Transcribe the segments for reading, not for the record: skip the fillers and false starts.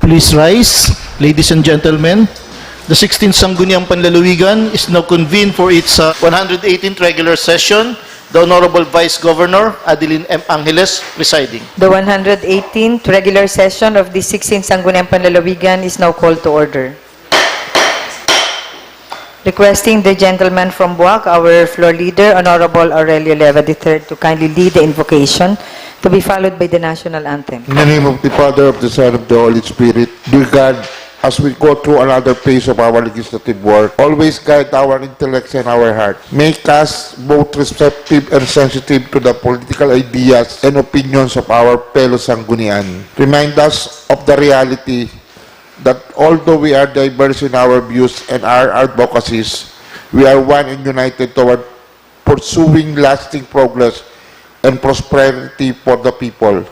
Please rise, ladies and gentlemen. The 16th Sangguniang Panlalawigan is now convened for its 118th regular session. The Honorable Vice Governor, Adeline M. Angeles, presiding. The 118th regular session of the 16th Sangguniang Panlalawigan is now called to order. Requesting the gentleman from Boac, our floor leader, Honorable Aurelio Leva III, to kindly lead the invocation, to be followed by the national anthem. In the name of the Father, of the Son, of the Holy Spirit, dear God, as we go through another phase of our legislative work, always guide our intellects and our heart. Make us both receptive and sensitive to the political ideas and opinions of our fellow Sanggunian. Remind us of the reality that although we are diverse in our views and our advocacies, we are one and united toward pursuing lasting progress and prosperity for the people,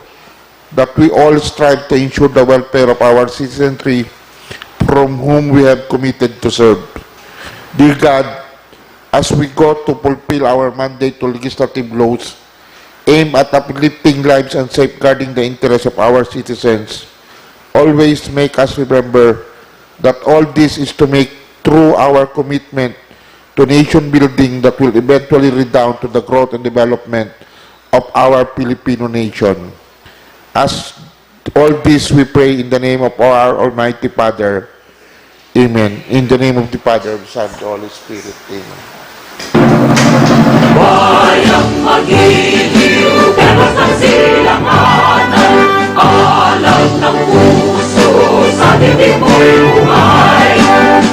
that we all strive to ensure the welfare of our citizenry from whom we have committed to serve. Dear God, as we go to fulfill our mandate to legislative laws, aim at uplifting lives and safeguarding the interests of our citizens, always make us remember that all this is to make true our commitment to nation building that will eventually redound to the growth and development of our Filipino nation. As all this we pray in the name of our Almighty Father. Amen. In the name of the Father, of the Son, and the Holy Spirit. Amen. Bayang magiliw, ganas ng silanganan, alam ng puso, sa dibdib mo'y buhay.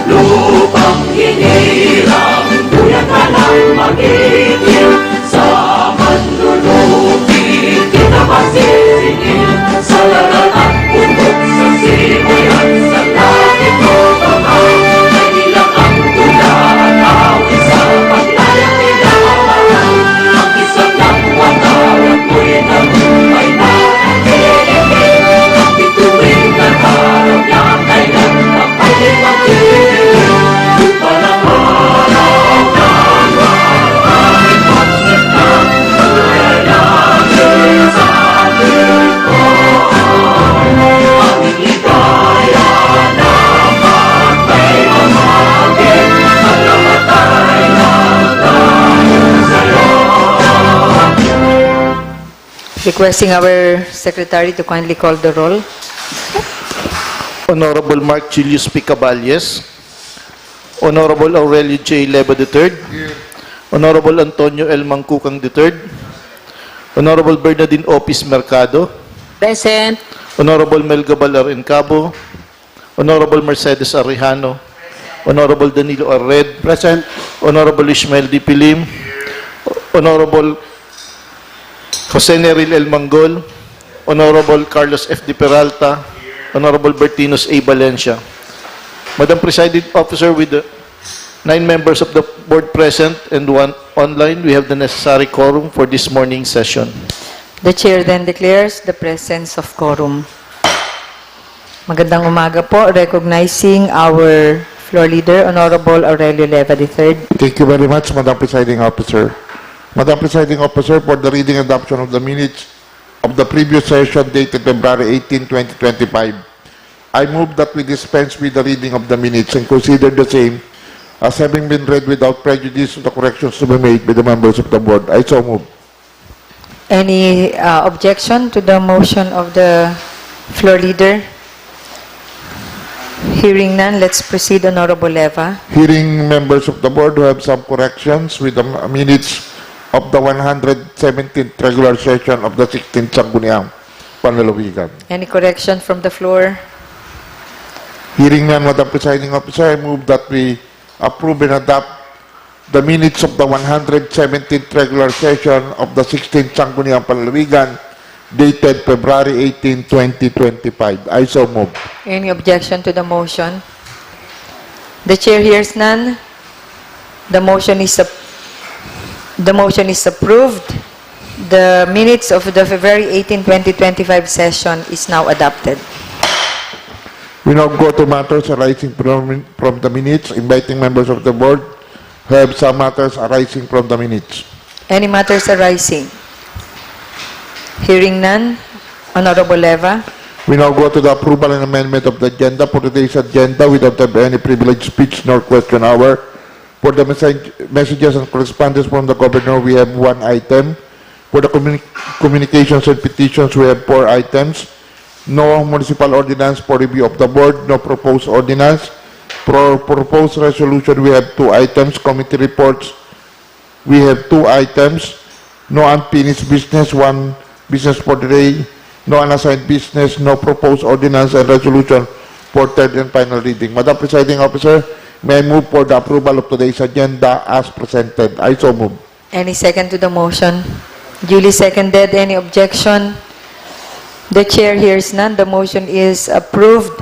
Lupang hinirang, buyan ka ng magiliw, sa manlulupi, kita masisingil, sa laran at bundok, sa simoy at sa langit mo kamay, ay nilang ang tula at awit sa paglayang nilahawakan, ang isang ng watawat mo'y nabuhay na nagtiligid, ang bituin at harap niya ay nagpapay magtiligid, lupa ng araw na maraming pagsita, ay langit sa atin ko. Aming ligaya na magpay mamagin, at namatay lang tayo sa'yo. Requesting our secretary to kindly call the roll. Honorable Mark Julius P. Caballes, Honorable Aurelio J. Leva III, Honorable Antonio L. Mangkukang III, Honorable Bernardine Opis Mercado, Present. Honorable Melga Balar Encabo, Honorable Mercedes Arrijano, Honorable Danilo Arred, present. Honorable Ishmael D. Pilim, Honorable Jose Neril L. Manggol, Honorable Carlos F. D. Peralta, Honorable Bertinos A. Valencia. Madam Presiding Officer, with the 9 members of the board present and 1 online, we have the necessary quorum for this morning's session. The chair then declares the presence of quorum. Magandang umaga po. Recognizing our floor leader, Honorable Aurelio Leva III. Thank you very much, Madam Presiding Officer. Madam Presiding Officer, for the reading and adoption of the minutes of the previous session dated February 18, 2025, I move that we dispense with the reading of the minutes and consider the same as having been read without prejudice to the corrections to be made by the members of the board. I so move. Any objection to the motion of the floor leader? Hearing none, let's proceed, Honorable Leva. Hearing members of the board who have some corrections with the minutes of the 117th regular session of the 16th Sangguniang Panlalawigan. Any correction from the floor? Hearing none, Madam Presiding Officer, I move that we approve and adopt the minutes of the 117th regular session of the 16th Sangguniang Panlalawigan dated February 18, 2025. I so move. Any objection to the motion? The chair hears none. The motion is approved. The minutes of the February 18, 2025 session is now adopted. We now go to matters arising from the minutes, inviting members of the board who have some matters arising from the minutes. Any matters arising? Hearing none, Honorable Leva. We now go to the approval and amendment of the agenda. For today's agenda, we don't have any privileged speech nor question hour. For the messages and correspondence from the governor, we have 1 item. For the communications and petitions, we have 4 items. No municipal ordinance for review of the board, no proposed ordinance. For proposed resolution, we have 2 items. Committee reports, we have 2 items. No unfinished business, 1 business for the day. No unassigned business, no proposed ordinance and resolution for third and final reading. Madam Presiding Officer, may I move for the approval of today's agenda as presented? I so move. Any second to the motion? Duly seconded. Any objection? The chair hears none. The motion is approved.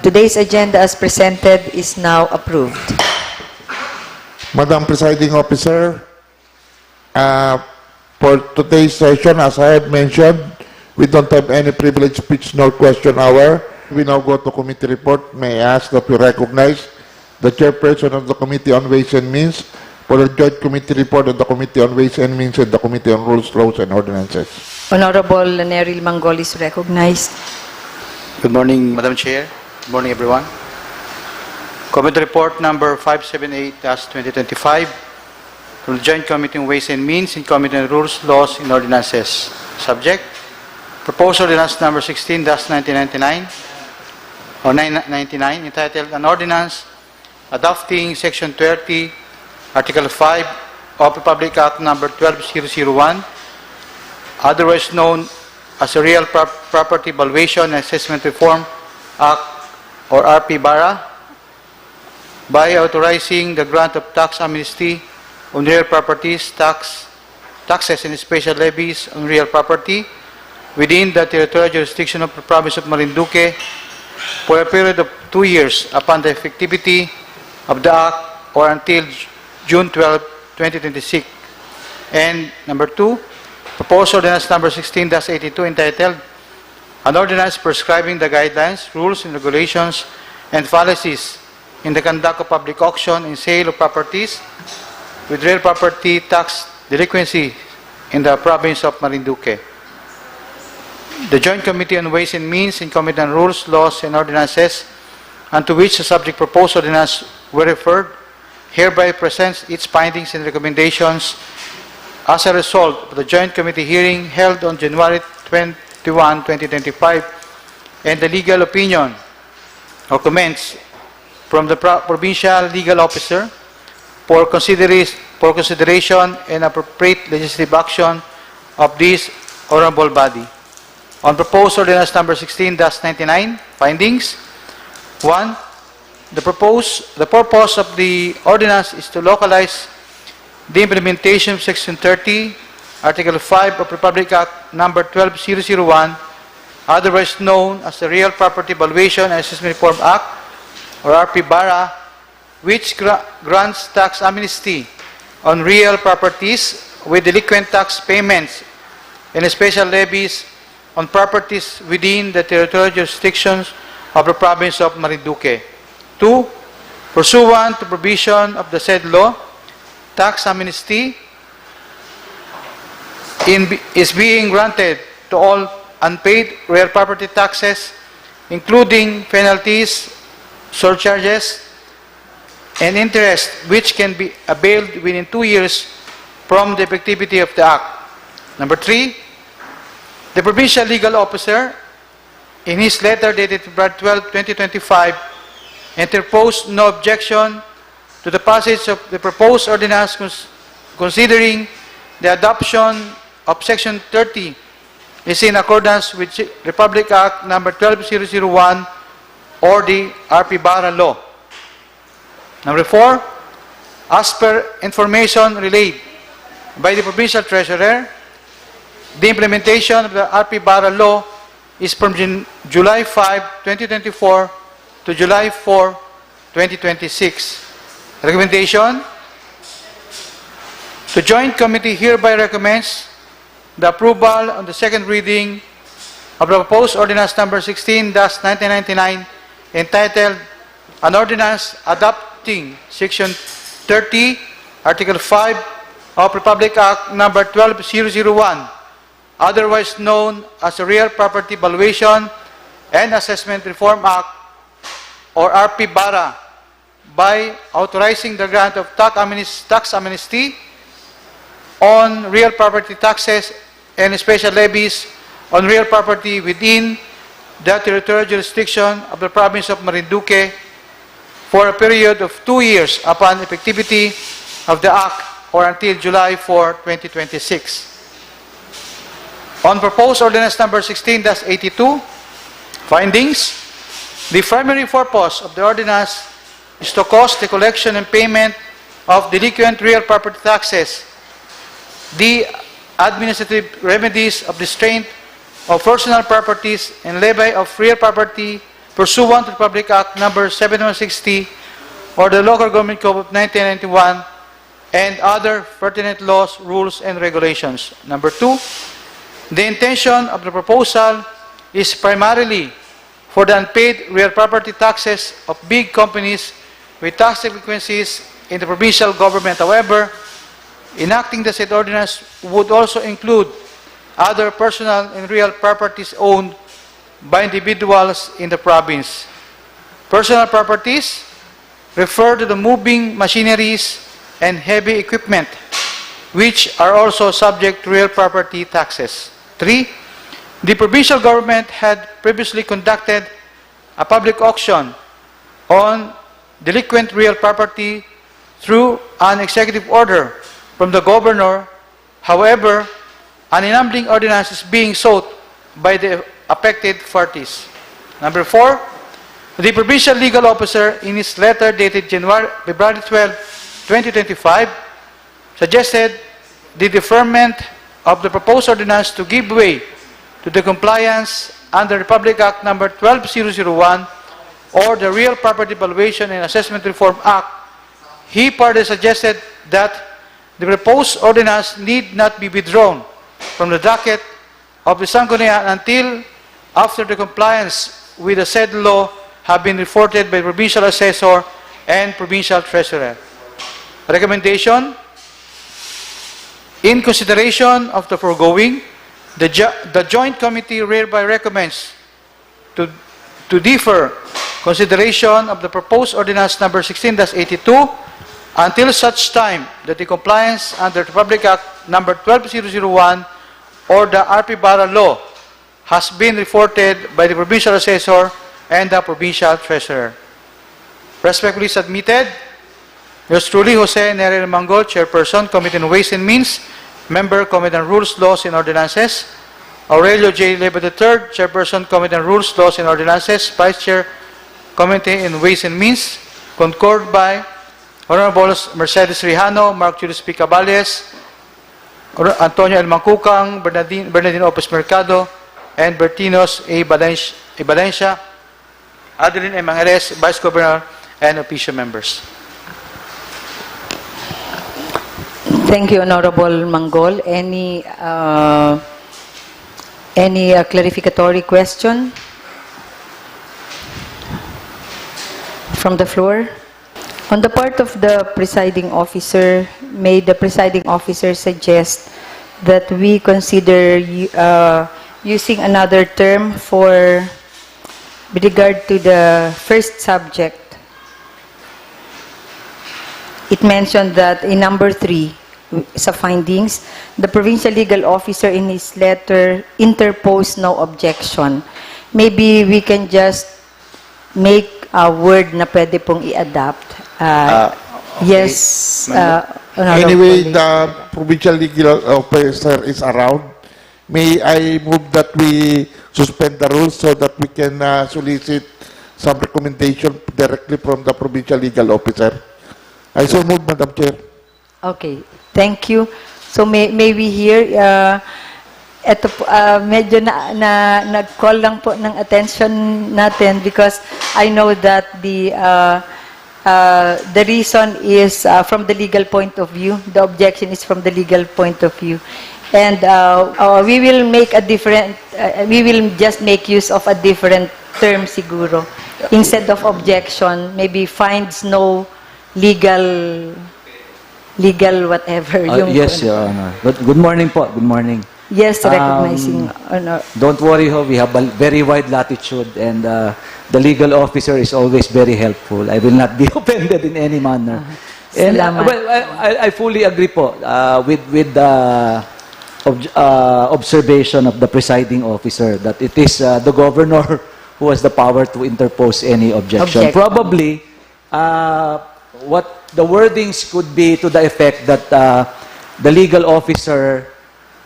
Today's agenda as presented is now approved. Madam Presiding Officer, for today's session, as I have mentioned, we don't have any privileged speech nor question hour. We now go to committee report. May I ask that we recognize the chairperson of the Committee on Ways and Means for the joint committee report of the Committee on Ways and Means and the Committee on Rules, Laws, and Ordinances. Honorable Neril Manggol is recognized. Good morning, Madam Chair. Good morning, everyone. Committee report number 578-2025 from the Joint Committee on Ways and Means and Committee on Rules, Laws, and Ordinances. Subject, Proposed Ordinance number 16-1999 or 999 entitled An Ordinance Adopting Section 30, Article 5 of Republic Act number 12001, otherwise known as the Real Property Valuation and Assessment Reform Act or RP-BARA, by authorizing the grant of tax amnesty on real properties, taxes and special levies on real property within the territorial jurisdiction of the province of Marinduque for a period of 2 years upon the effectivity of the Act or until June 12, 2026. And number 2, Proposed Ordinance number 16-82 entitled An Ordinance Prescribing the Guidelines, Rules, and Regulations and Policies in the Conduct of Public Auction and Sale of Properties with Real Property Tax Delinquency in the province of Marinduque. The Joint Committee on Ways and Means and Committee on Rules, Laws, and Ordinances, unto which the subject proposed ordinance were referred, hereby presents its findings and recommendations as a result of the Joint Committee hearing held on January 21, 2025, and the legal opinion or comments from the provincial legal officer for consideration and appropriate legislative action of this honorable body. On proposed ordinance number 16-99, findings. 1. The purpose of the ordinance is to localize the implementation of Section 30, Article 5 of Republic Act number 12001, otherwise known as the Real Property Valuation and Assessment Reform Act, or RP-BARA, which grants tax amnesty on real properties with delinquent tax payments and special levies on properties within the territorial jurisdictions of the province of Marinduque. 2. Pursuant to provision of the said law, tax amnesty is being granted to all unpaid real property taxes, including penalties, surcharges, and interest, which can be availed within 2 years from the effectivity of the Act. Number 3, the provincial legal officer, in his letter dated February 12, 2025, interposed no objection to the passage of the proposed ordinance considering the adoption of Section 30 is in accordance with Republic Act number 12001 or the RP-BARA law. Number 4, as per information relayed by the provincial treasurer, the implementation of the RP-BARA law is from July 5, 2024 to July 4, 2026. Recommendation: the Joint Committee hereby recommends the approval on the second reading of the proposed ordinance number 16-1999 entitled An Ordinance Adopting Section 30, Article 5 of Republic Act number 12001, otherwise known as the Real Property Valuation and Assessment Reform Act, or RP-BARA, by authorizing the grant of tax amnesty on real property taxes and special levies on real property within the territorial jurisdiction of the province of Marinduque for a period of 2 years upon effectivity of the Act or until July 4, 2026. On proposed ordinance number 16-82, findings, the primary purpose of the ordinance is to cause the collection and payment of delinquent real property taxes, the administrative remedies of restraint of personal properties and levy of real property pursuant to Republic Act number 7160 or the Local Government Code of 1991 and other pertinent laws, rules, and regulations. Number 2, the intention of the proposal is primarily for the unpaid real property taxes of big companies with tax delinquencies in the provincial government. However, enacting the said ordinance would also include other personal and real properties owned by individuals in the province. Personal properties refer to the moving machineries and heavy equipment, which are also subject to real property taxes. 3, the provincial government had previously conducted a public auction on delinquent real property through an executive order from the governor. However, an enabling ordinance is being sought by the affected parties. Number 4, the provincial legal officer in his letter dated February 12, 2025, suggested the deferment of the proposed ordinance to give way to the compliance under Republic Act number 12001 or the Real Property Valuation and Assessment Reform Act. He further suggested that the proposed ordinance need not be withdrawn from the docket of the Sangguniang until after the compliance with the said law have been reported by provincial assessor and provincial treasurer. Recommendation: in consideration of the foregoing, the Joint Committee hereby recommends to defer consideration of the proposed ordinance number 16-82 until such time that the compliance under Republic Act number 12001 or the RP-BARA law has been reported by the provincial assessor and the provincial treasurer. Respectfully submitted, yours truly, Jose Nere Mangol, Chairperson, Committee on Ways and Means, Member, Committee on Rules, Laws, and Ordinances. Aurelio J. Leba III, Chairperson, Committee on Rules, Laws, and Ordinances, Vice Chair, Committee on Ways and Means, concurred by Honorables Mercedes Rihano, Mark Julius P. Cabales, Antonio L. Mangkukang, Bernardino Opus Mercado, and Bertinos A. Valencia, Adeline M. Angeles, Vice Governor, and official members. Thank you, Honorable Manggol. Any clarificatory question from the floor? On the part of the presiding officer, may the presiding officer suggest that we consider using another term with regard to the first subject. It mentioned that in number 3, sa findings, the provincial legal officer in his letter interposed no objection. Maybe we can just make a word na pwede pong i-adapt. Yes, Honorable. Anyway, the provincial legal officer is around. May I move that we suspend the rules so that we can solicit some recommendation directly from the provincial legal officer? I so move, Madam Chair. Okay, thank you. So may we hear, eto po, medyo nag-call lang po ng attention natin because I know that the reason is from the legal point of view. The objection is from the legal point of view. And we will make a different, we will just make use of a different term siguro. Instead of objection, maybe finds no legal whatever. Yes, Your Honor. Good morning po. Good morning. Yes, recognizing honor. Don't worry, ho. We have a very wide latitude, and the legal officer is always very helpful. I will not be offended in any manner. And, Salamat. well, I fully agree po with the observation of the presiding officer that it is the governor who has the power to interpose any objection. Object. Probably, what the wordings could be to the effect that the legal officer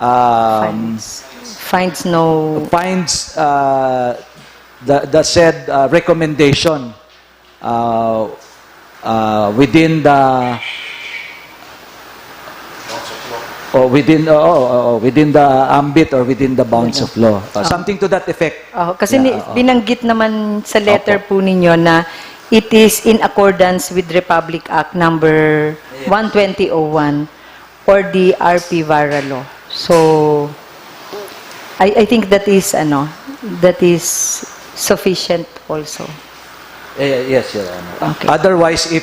Finds no... finds the said recommendation within the within the ambit or within the bounds of law. Something to that effect. Kasi binanggit naman sa letter po ninyo na it is in accordance with Republic Act number 12001 or the RP Vara law. So I think that is sufficient also. Yes, Your Honor. Okay. Otherwise, if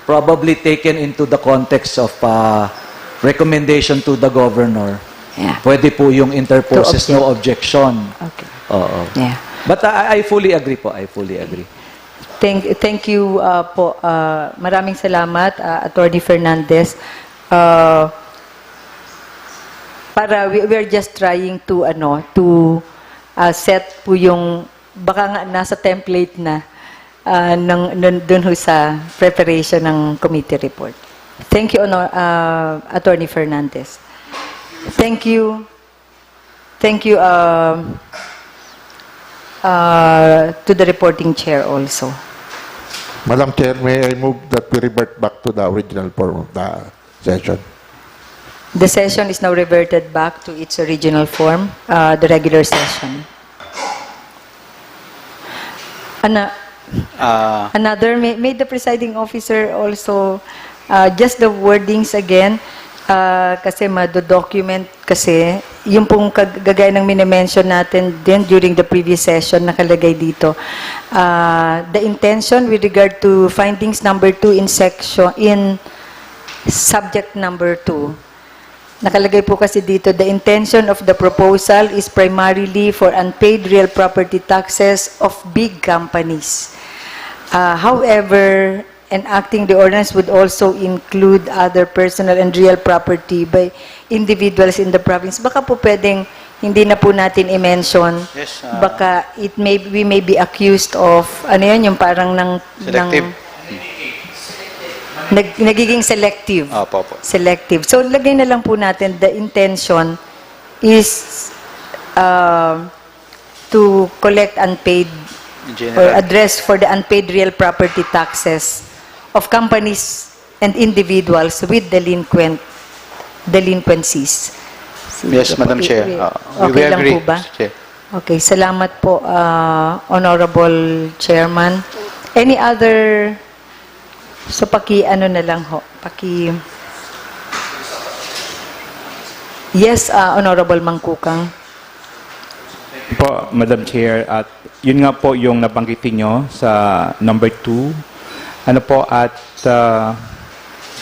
probably taken into the context of recommendation to the governor, Yeah. pwede po yung interposes To no objection. Okay. Oo. Yeah. But I fully agree po. I fully agree. Thank you po. Maraming salamat, Attorney Fernandez. Para we're just trying to set po yung baka nga nasa template na dun ho sa preparation ng committee report. Thank you, Attorney Fernandez. Thank you. Thank you to the reporting chair also. Madam Chair, may I move that we revert back to the original form of the session? The session is now reverted back to its original form, the regular session. Another, may the presiding officer also, just the wordings again, kasi mado-document kasi, yung pong kagaya ng minimension natin din during the previous session, nakalagay dito. The intention with regard to findings number 2 in subject number 2, nakalagay po kasi dito, the intention of the proposal is primarily for unpaid real property taxes of big companies. However, enacting the ordinance would also include other personal and real property by individuals in the province. Baka po pwedeng hindi na po natin i-mention. Yes, Baka we may be accused of, yung parang Selective. nagiging selective. Opo. Selective. So, lagay na lang po natin, the intention is to collect unpaid or address for the unpaid real property taxes of companies and individuals with delinquencies. Yes, Madam Chair. We Okay lang agree, po ba? Chair. Okay, salamat po, Honorable Chairman. Any other... So, na lang ho. Yes, Honorable Mangkukang. Po, Madam Chair, at yun nga po yung nabanggitin nyo sa number 2. At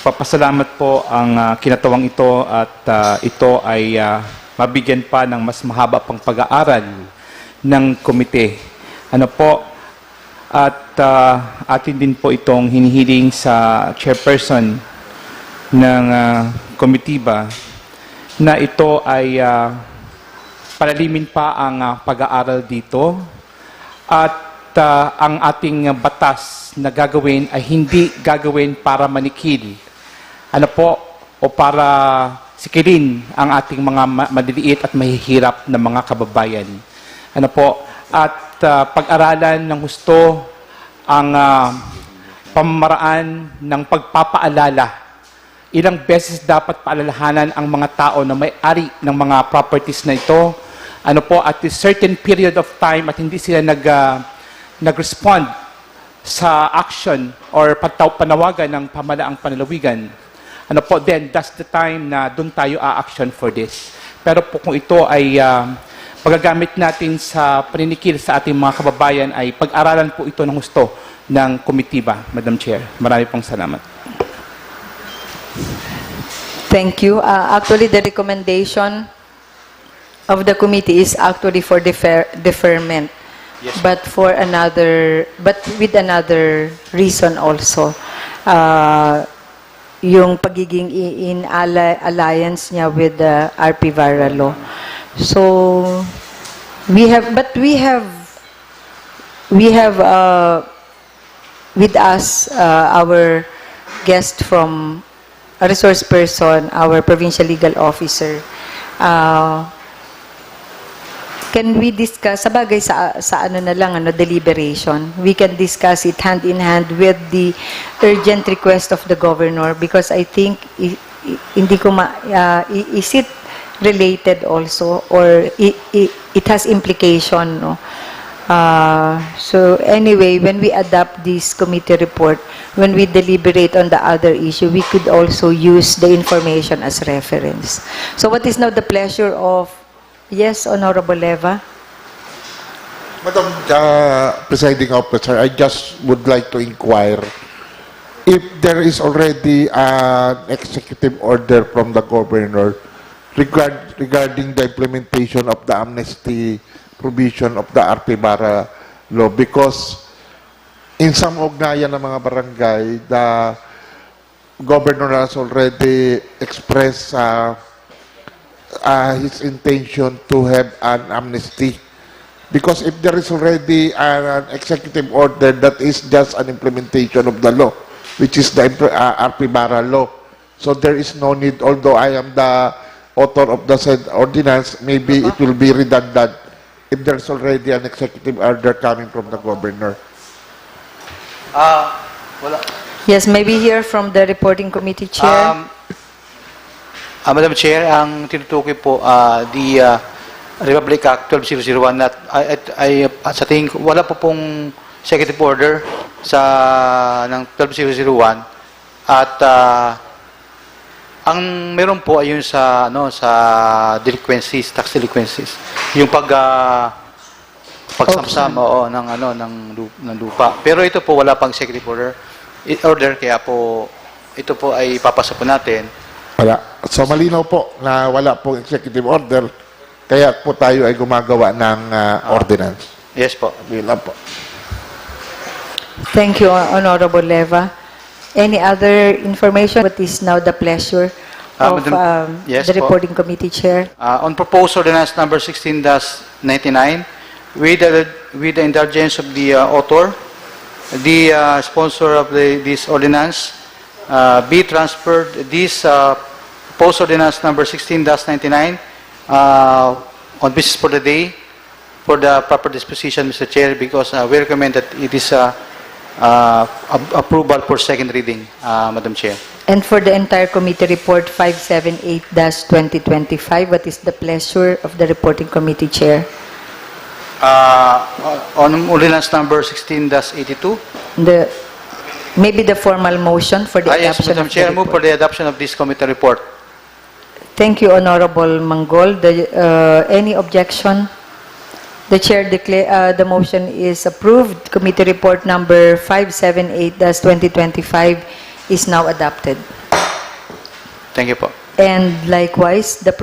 papasalamat po ang kinatawang ito at ito ay mabigyan pa ng mas mahaba pang pag-aaral ng komite. At atin din po itong hinihiling sa chairperson ng komitiba na ito ay palalimin pa ang pag-aaral dito at ang ating batas na gagawin ay hindi gagawin para manikil o para sikilin ang ating mga maliliit at mahihirap na mga kababayan. At pag-aralan ng gusto ang pamamaraan ng pagpapaalala. Ilang beses dapat paalalahanan ang mga tao na may-ari ng mga properties na ito, at a certain period of time at hindi sila nag-respond sa action or panawagan ng pamahalaang panlalawigan. Then that's the time na doon tayo a-action for this. Pero po kung ito ay pagagamit natin sa paninikil sa ating mga kababayan ay pag-aralan po ito ng gusto ng komitiba, Madam Chair. Marami pong salamat. Thank you. Actually, the recommendation of the committee is actually for deferment. Yes, But with another reason also. Yung pagiging in alliance niya with the RP Vara law. So we have with us our guest from a resource person, our provincial legal officer. Can we discuss, sabagay sa ano na lang, deliberation, we can discuss it hand in hand with the urgent request of the governor, because I think, hindi ko is it related also, or it has implication, no? So anyway, when we adopt this committee report, when we deliberate on the other issue, we could also use the information as reference. So what is now the pleasure of, yes, Honorable Leva? Madam Presiding Officer, I just would like to inquire if there is already an executive order from the governor regarding the implementation of the amnesty provision of the RP Bara law, because in some ugnayan ng mga barangay, the governor has already expressed his intention to have an amnesty. Because if there is already an executive order that is just an implementation of the law, which is the RP Bara law, so there is no need, although I am the author of the said ordinance, maybe it will be redundant if there's already an executive order coming from the governor. Wala. Yes, maybe hear from the reporting committee chair. Madam Chair, ang tinutukoy po, the Republic Act 12001, sa tingin ko, wala po pong executive order ng 12001, at ang meron po ay yung sa delinquencies, tax delinquencies, yung pagsamsam ng lupa. Pero ito po wala pang executive order, kaya po ito po ay papasa po natin. Wala. So malinaw po na wala pong executive order, kaya po tayo ay gumagawa ng ordinance. Yes po. Yun lang po. Thank you, Honorable Leva. Any other information? What is now the pleasure of yes the po. reporting committee chair? On proposed ordinance number 16-99, with the indulgence of the author, the sponsor of this ordinance, be transferred this proposed ordinance number 16-99 on business for the day for the proper disposition, Mr. Chair, because we recommend that it is approval for second reading, Madam Chair. And for the entire committee report 578-2025, what is the pleasure of the reporting committee chair? On ordinance number 16-82. Maybe the formal motion for the Yes, adoption Madam of Chair, the move for report. the adoption of this committee report. Thank you, Honorable Manggol. Any objection? The chair declare the motion is approved. Committee report number 578-2025 is now adopted. Thank you po. And likewise, the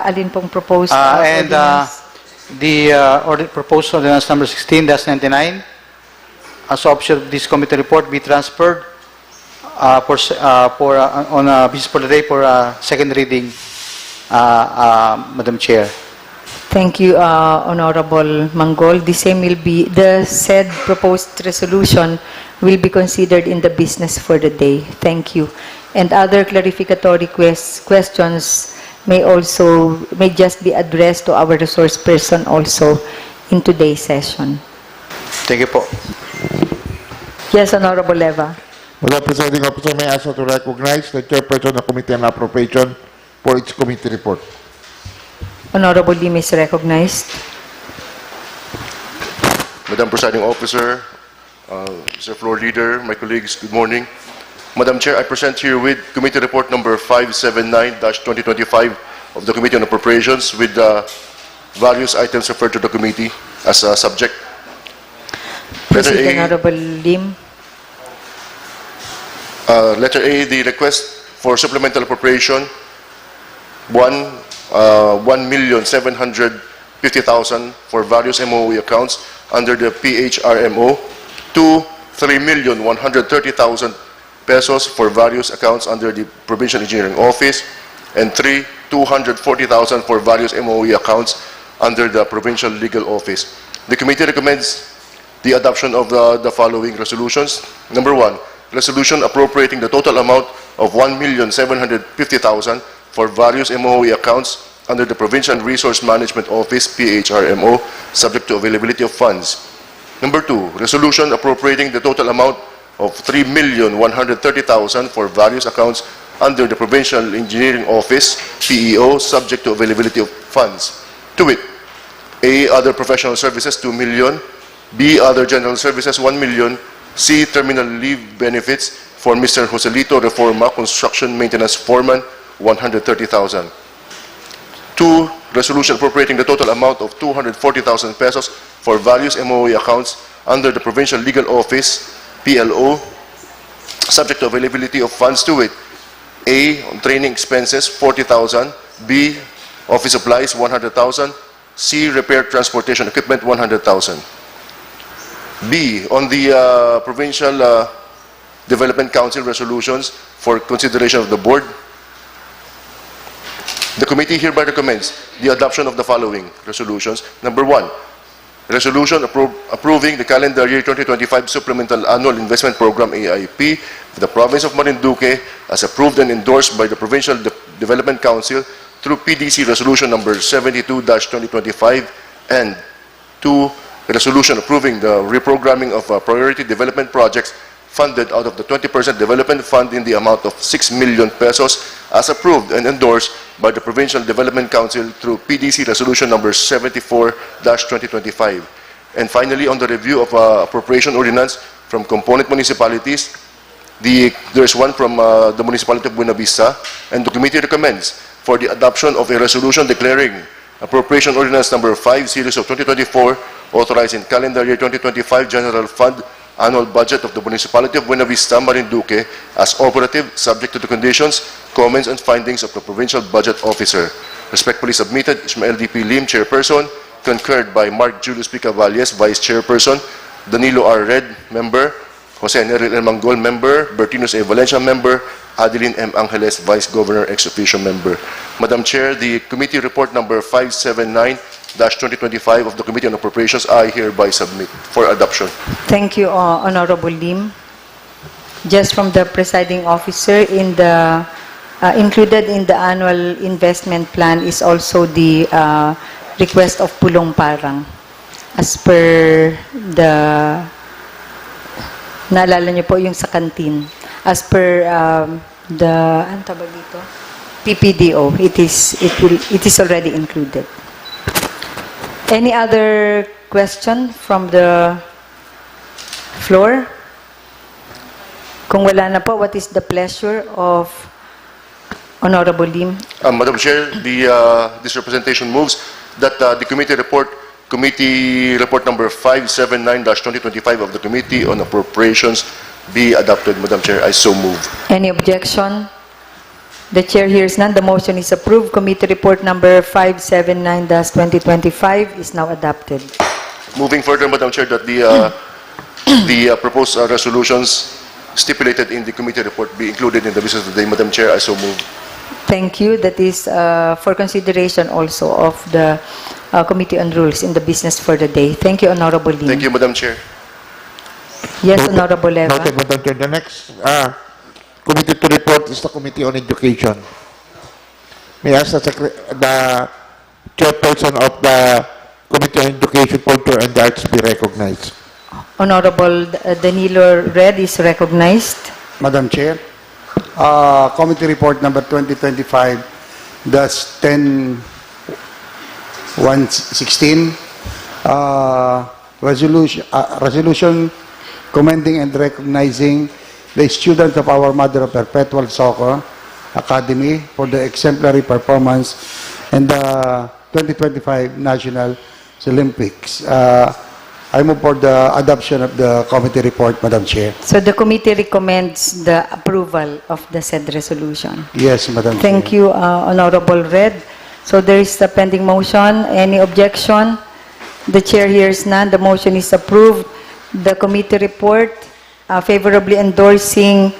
alin pong proposed ordinance? The proposed ordinance number 16-99, as option of this committee report, be transferred on business for the day for second reading, Madam Chair. Thank you, Honorable Manggol. The said proposed resolution will be considered in the business for the day. Thank you. And other clarificatory questions may just be addressed to our resource person also in today's session. Thank you po. Yes, Honorable Leva. Madam Presiding Officer, may I ask to recognize the chairperson of Committee on Appropriation for its committee report. Honorable Lim is recognized. Madam Presiding Officer, Mr. Floor Leader, my colleagues, good morning. Madam Chair, I present here with Committee Report number 579-2025 of the Committee on Appropriations with various items referred to the committee as a subject. Letter Proceed, A, Honorable Lim. Letter A, the request for supplemental appropriation 1 1,750,000 for various MOE accounts under the PHRMO. 2, 3,130,000 pesos for various accounts under the Provincial Engineering Office. And 3, 240,000 for various MOE accounts under the Provincial Legal Office. The committee recommends the adoption of the following resolutions. Number 1, resolution appropriating the total amount of 1,750,000 for various MOE accounts under the Provincial Resource Management Office, PHRMO, subject to availability of funds. Number 2, resolution appropriating the total amount of 3,130,000 for various accounts under the Provincial Engineering Office, PEO, subject to availability of funds. To wit, A, other professional services, 2 million. B, other general services, 1 million. C, terminal leave benefits for Mr. Joselito Reforma, construction maintenance foreman, 130,000. 2, resolution appropriating the total amount of 240,000 pesos for various MOE accounts under the Provincial Legal Office, PLO, subject to availability of funds. To it, A, on training expenses, 40,000. B, office supplies, 100,000. C, repair transportation equipment, 100,000. B, on the Provincial Development Council resolutions for consideration of the board. The committee hereby recommends the adoption of the following resolutions. Number 1, resolution approving the calendar year 2025 Supplemental Annual Investment Program AIP of the province of Marinduque as approved and endorsed by the Provincial Development Council through PDC Resolution number 72-2025, and 2, resolution approving the reprogramming of priority development projects funded out of the 20% development fund in the amount of 6 million pesos as approved and endorsed by the Provincial Development Council through PDC Resolution number 74-2025. And finally, on the review of appropriation ordinance from component municipalities, there's one from the municipality of Buena Vista, and the committee recommends for the adoption of a resolution declaring appropriation ordinance number 5, series of 2024, authorizing calendar year 2025 general fund annual budget of the municipality of Buena Vista, Marinduque, as operative, subject to the conditions, comments, and findings of the provincial budget officer. Respectfully submitted, Ismael D.P. Lim, Chairperson, concurred by Mark Julius P. Cavalles, Vice Chairperson, Danilo R. Red, Member, Jose Neril M. Manggol, Member, Bertinus A. Valencia, Member, Adeline M. Angeles, Vice Governor, ex officio Member. Madam Chair, the committee report number 579-2025 of the Committee on Appropriations, I hereby submit for adoption. Thank you, Honorable Lim. Just from the presiding officer, in the included in the annual investment plan is also the request of Pulong Parang. As per the, naalala niyo po yung sa kantin. As per the, ano tawag dito? PPDO, it is already included. Any other question from the floor? Kung wala na po, what is the pleasure of Honorable Lim? Madam Chair, this representation moves that the committee report number 579-2025 of the Committee on Appropriations be adopted. Madam Chair, I so move. Any objection? The chair hears none. The motion is approved. Committee report number 579-2025 is now adopted. Moving further, Madam Chair, that the proposed resolutions stipulated in the committee report be included in the business of the day. Madam Chair, I so move. Thank you. That is for consideration also of the Committee on Rules in the business for the day. Thank you, Honorable Lim. Thank you, Madam Chair. Yes, Honorable Leva. Noted, Madam Chair. The next committee to report is the Committee on Education. May I ask the chairperson of the Committee on Education, Culture, and the Arts be recognized. Honorable Danilo Red is recognized. Madam Chair, Committee Report number 2025-10-116, resolution commending and recognizing the students of our Mother of Perpetual Soccer Academy for the exemplary performance in the 2025 National Olympics. I move for the adoption of the committee report, Madam Chair. So the committee recommends the approval of the said resolution. Yes, Madam Chair. Thank you, Honorable Red. So there is a pending motion. Any objection? The chair hears none. The motion is approved. The committee report favorably endorsing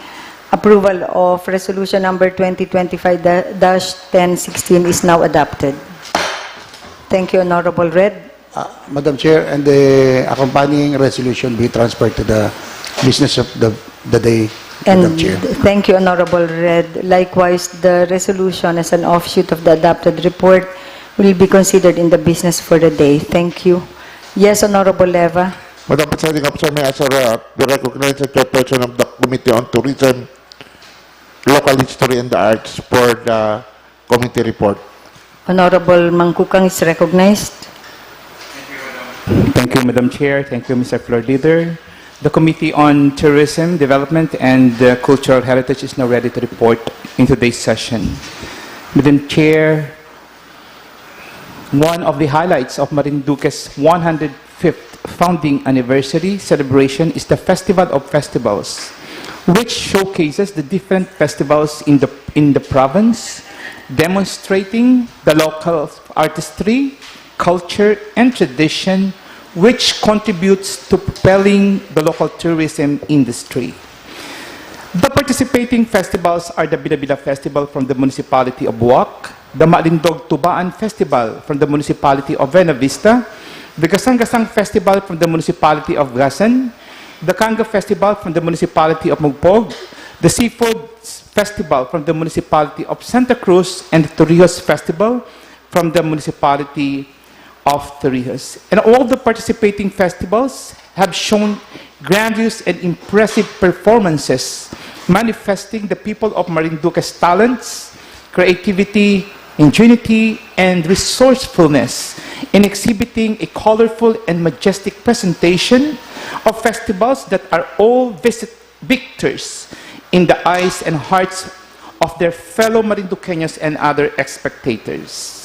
approval of resolution number 2025-1016 is now adopted. Thank you, Honorable Red. Madam Chair, and the accompanying resolution be transferred to the business of the day, Madam And Chair. thank you, Honorable Red. Likewise, the resolution as an offshoot of the adopted report will be considered in the business for the day. Thank you. Yes, Honorable Leva. Madam Presiding Officer, may I ask to recognize the chairperson of the Committee on Tourism, Local History and the Arts for the committee report. Honorable Mangkukang is recognized. Thank you, Madam Chair. Thank you, Mr. Floor Leader. The Committee on Tourism, Development, and Cultural Heritage is now ready to report in today's session. Madam Chair, one of the highlights of Marinduque's 105th founding anniversary celebration is the Festival of Festivals, which showcases the different festivals in the province, demonstrating the local artistry, culture, and tradition, which contributes to propelling the local tourism industry. The participating festivals are the Bila-Bila Festival from the municipality of Boac, the Malindog Tubaan Festival from the municipality of Buena Vista, the Gasang Festival from the municipality of Gasan, the Kanga Festival from the municipality of Mogpog, the Seafood Festival from the municipality of Santa Cruz, and the Torrijos Festival from the municipality of Torrijos. And all the participating festivals have shown grandiose and impressive performances, manifesting the people of Marinduque's talents, creativity, ingenuity, and resourcefulness in exhibiting a colorful and majestic presentation of festivals that are all victors in the eyes and hearts of their fellow Marinduqueños and other spectators.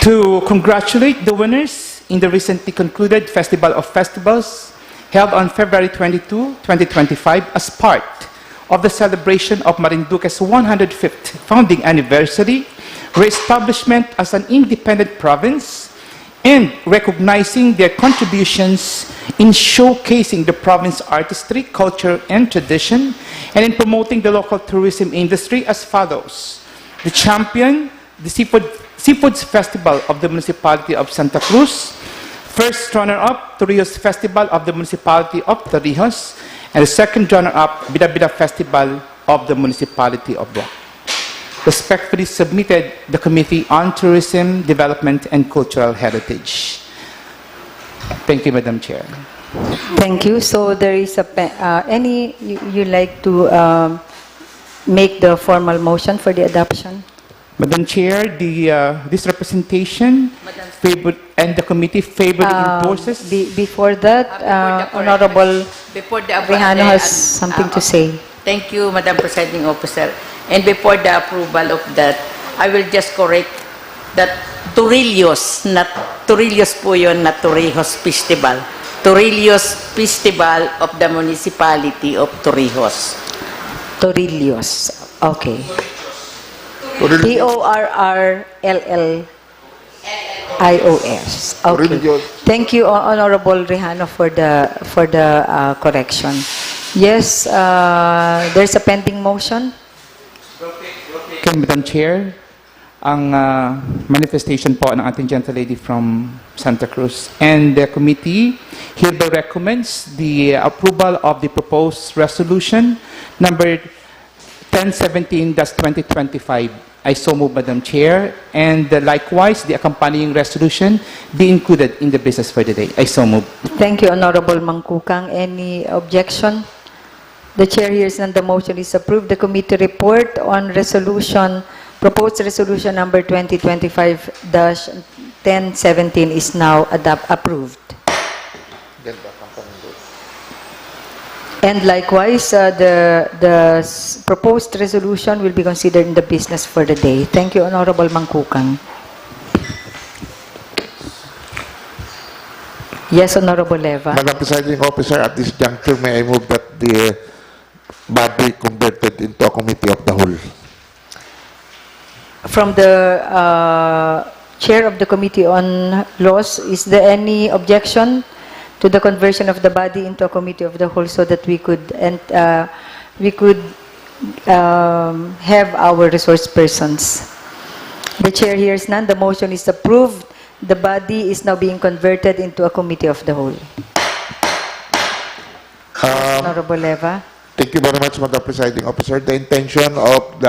To congratulate the winners in the recently concluded Festival of Festivals held on February 22, 2025 as part of the celebration of Marinduque's 105th founding anniversary, re-establishment as an independent province, and recognizing their contributions in showcasing the province's artistry, culture, and tradition, and in promoting the local tourism industry as follows. The champion, the Seafoods Festival of the municipality of Santa Cruz, first runner-up, Torrijos Festival of the municipality of Torrijos, and the second runner-up, Bila-Bila Festival of the municipality of Boac. Respectfully submitted, the Committee on Tourism, Development, and Cultural Heritage. Thank you, Madam Chair. Thank you. So there is you like to make the formal motion for the adoption? Madam Chair, this representation and the committee favorably endorses. Before that, Honorable Before the Rehano has something to say. Thank you, Madam Presiding Officer. And before the approval of that, I will just correct that Torrijos, not Torrijos po yun, not Torrijos Festival. Torrijos Festival of the municipality of Torrijos. Torrijos. Okay. Torrlios. Okay. Thank you, Honorable Rehano, for the correction. Yes, there's a pending motion. Okay, Madam Chair, ang manifestation po ng ating gentle lady from Santa Cruz. And the committee hereby recommends the approval of the proposed resolution number 1017-2025. I so move, Madam Chair. And likewise, the accompanying resolution be included in the business for the day. I so move. Thank you, Honorable Mangkukang. Any objection? The chair hears none. The motion is approved. The committee report on proposed resolution number 2025-1017 is now approved. And likewise, the proposed resolution will be considered in the business for the day. Thank you, Honorable Mangkukang. Yes, Honorable Leva. Madam Presiding Officer, at this juncture, may I move that the body converted into a committee of the whole. from the Chair of the Committee on Laws, is there any objection to the conversion of the body into a committee of the whole so that we could have our resource persons? The chair hears none. The motion is approved. The body is now being converted into a committee of the whole. Honorable Leva. Thank you very much, Madam Presiding Officer. The intention of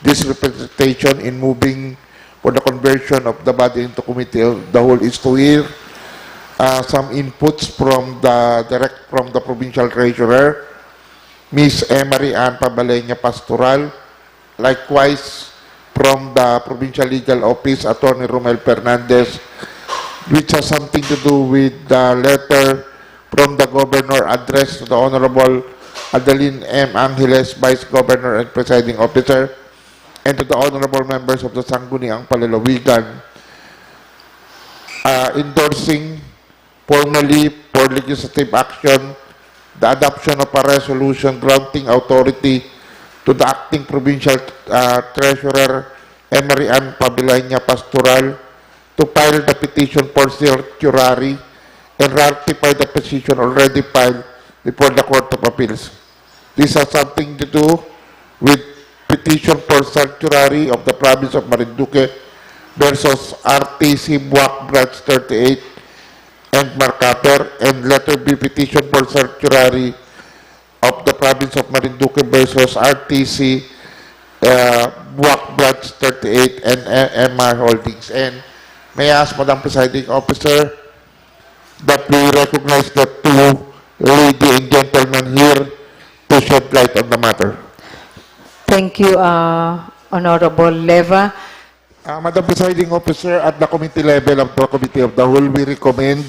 this representation in moving for the conversion of the body into committee of the whole is to hear some inputs from the provincial treasurer, Ms. Emery Ann Pabalenya Pastoral, likewise from the provincial legal office, Attorney Romel Fernandez, which has something to do with the letter from the governor addressed to the Honorable Adeline M. Angeles, Vice Governor and Presiding Officer, and to the honorable members of the Sangguniang Panlalawigan, endorsing formally for legislative action the adoption of a resolution granting authority to the acting provincial treasurer Emery Ann Pabalenya Pastoral to file the petition for certiorari and ratify the petition already filed before the Court of Appeals. This has something to do with petition for certiorari of the province of Marinduque versus RTC Boac Branch 38 and Marcator, and letter B, petition for certiorari of the province of Marinduque versus RTC Boac Branch 38 and MR Holdings. And may I ask, Madam Presiding Officer, that we recognize the two lady and gentlemen here to shed light on the matter. Thank you, Honorable Leva. Madam Presiding Officer, at the committee level of the Committee of the Whole, we recommend,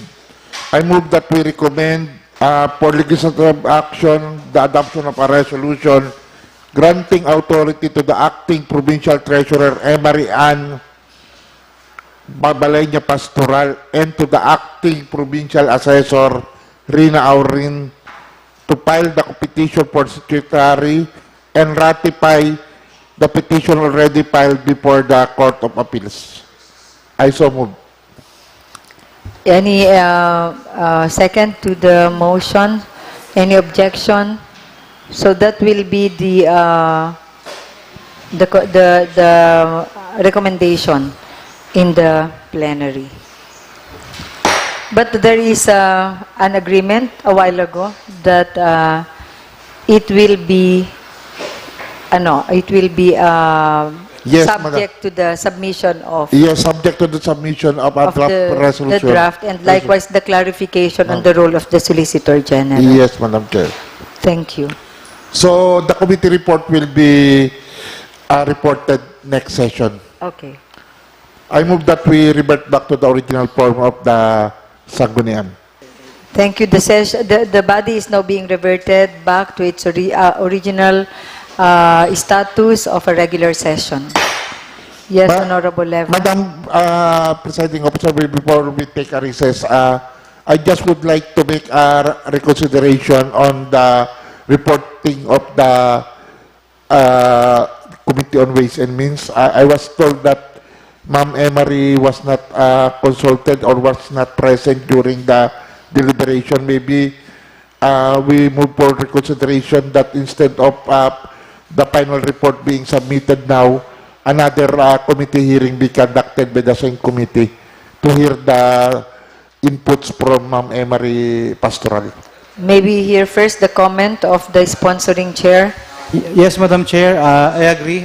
I move that we recommend for legislative action, the adoption of a resolution granting authority to the acting provincial treasurer Emery Ann Pabalenya Pastoral and to the acting provincial assessor Rina Aurin to file the petition for secretary and ratify the petition already filed before the Court of Appeals. I so move. Any second to the motion? Any objection? So that will be the recommendation in the plenary. But there is an agreement a while ago that it will be Yes, subject to the submission of Yes, subject to the submission of a draft the resolution. draft, and likewise the clarification on the role of the Solicitor General. Yes, Madam Chair. Thank you. So the committee report will be reported next session. Okay. I move that we revert back to the original form of the Sangguniang. Thank you. The body is now being reverted back to its original status of a regular session. Yes, Honorable Leva. Madam Presiding Officer, before we take a recess, I just would like to make a reconsideration on the reporting of the Committee on Ways and Means. I was told that Ma'am Emery was not consulted or was not present during the deliberation. Maybe we move for reconsideration that instead of the final report being submitted now, another committee hearing be conducted by the same committee to hear the inputs from Ma'am Emery Pastoral. Maybe hear first the comment of the sponsoring chair. Yes, Madam Chair, I agree.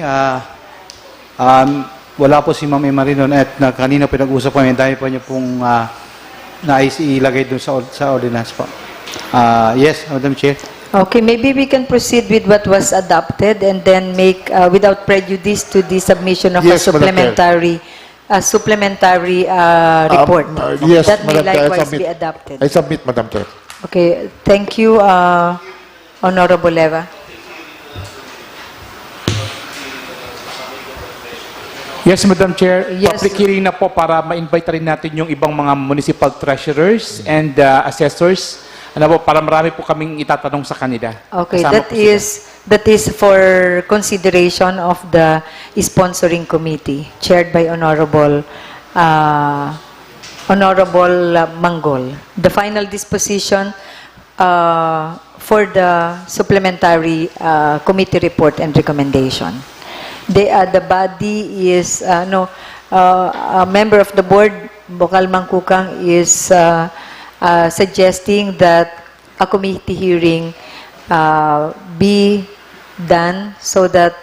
Wala po si Ma'am Emery noon at kanina pinag-usap kami, dahil po niyo pong nais ilagay doon sa ordinance po. Yes, Madam Chair. Okay, maybe we can proceed with what was adopted and then make, without prejudice to the submission of Yes, a supplementary report. Yes, that may Madam Chair, I likewise submit. be adopted. I submit, Madam Chair. Okay, thank you, Honorable Leva. Yes, Madam Chair. Yes. Public hearing na po para ma-invite rin natin yung ibang mga municipal treasurers and assessors. Ano po, para marami po kaming itatanong sa kanila. Okay, Kasama po sila. that is for consideration of the sponsoring committee chaired by Honorable Manggol. The final disposition for the supplementary committee report and recommendation. The body is, a member of the board, Bokal Mangkukang, is suggesting that a committee hearing be done so that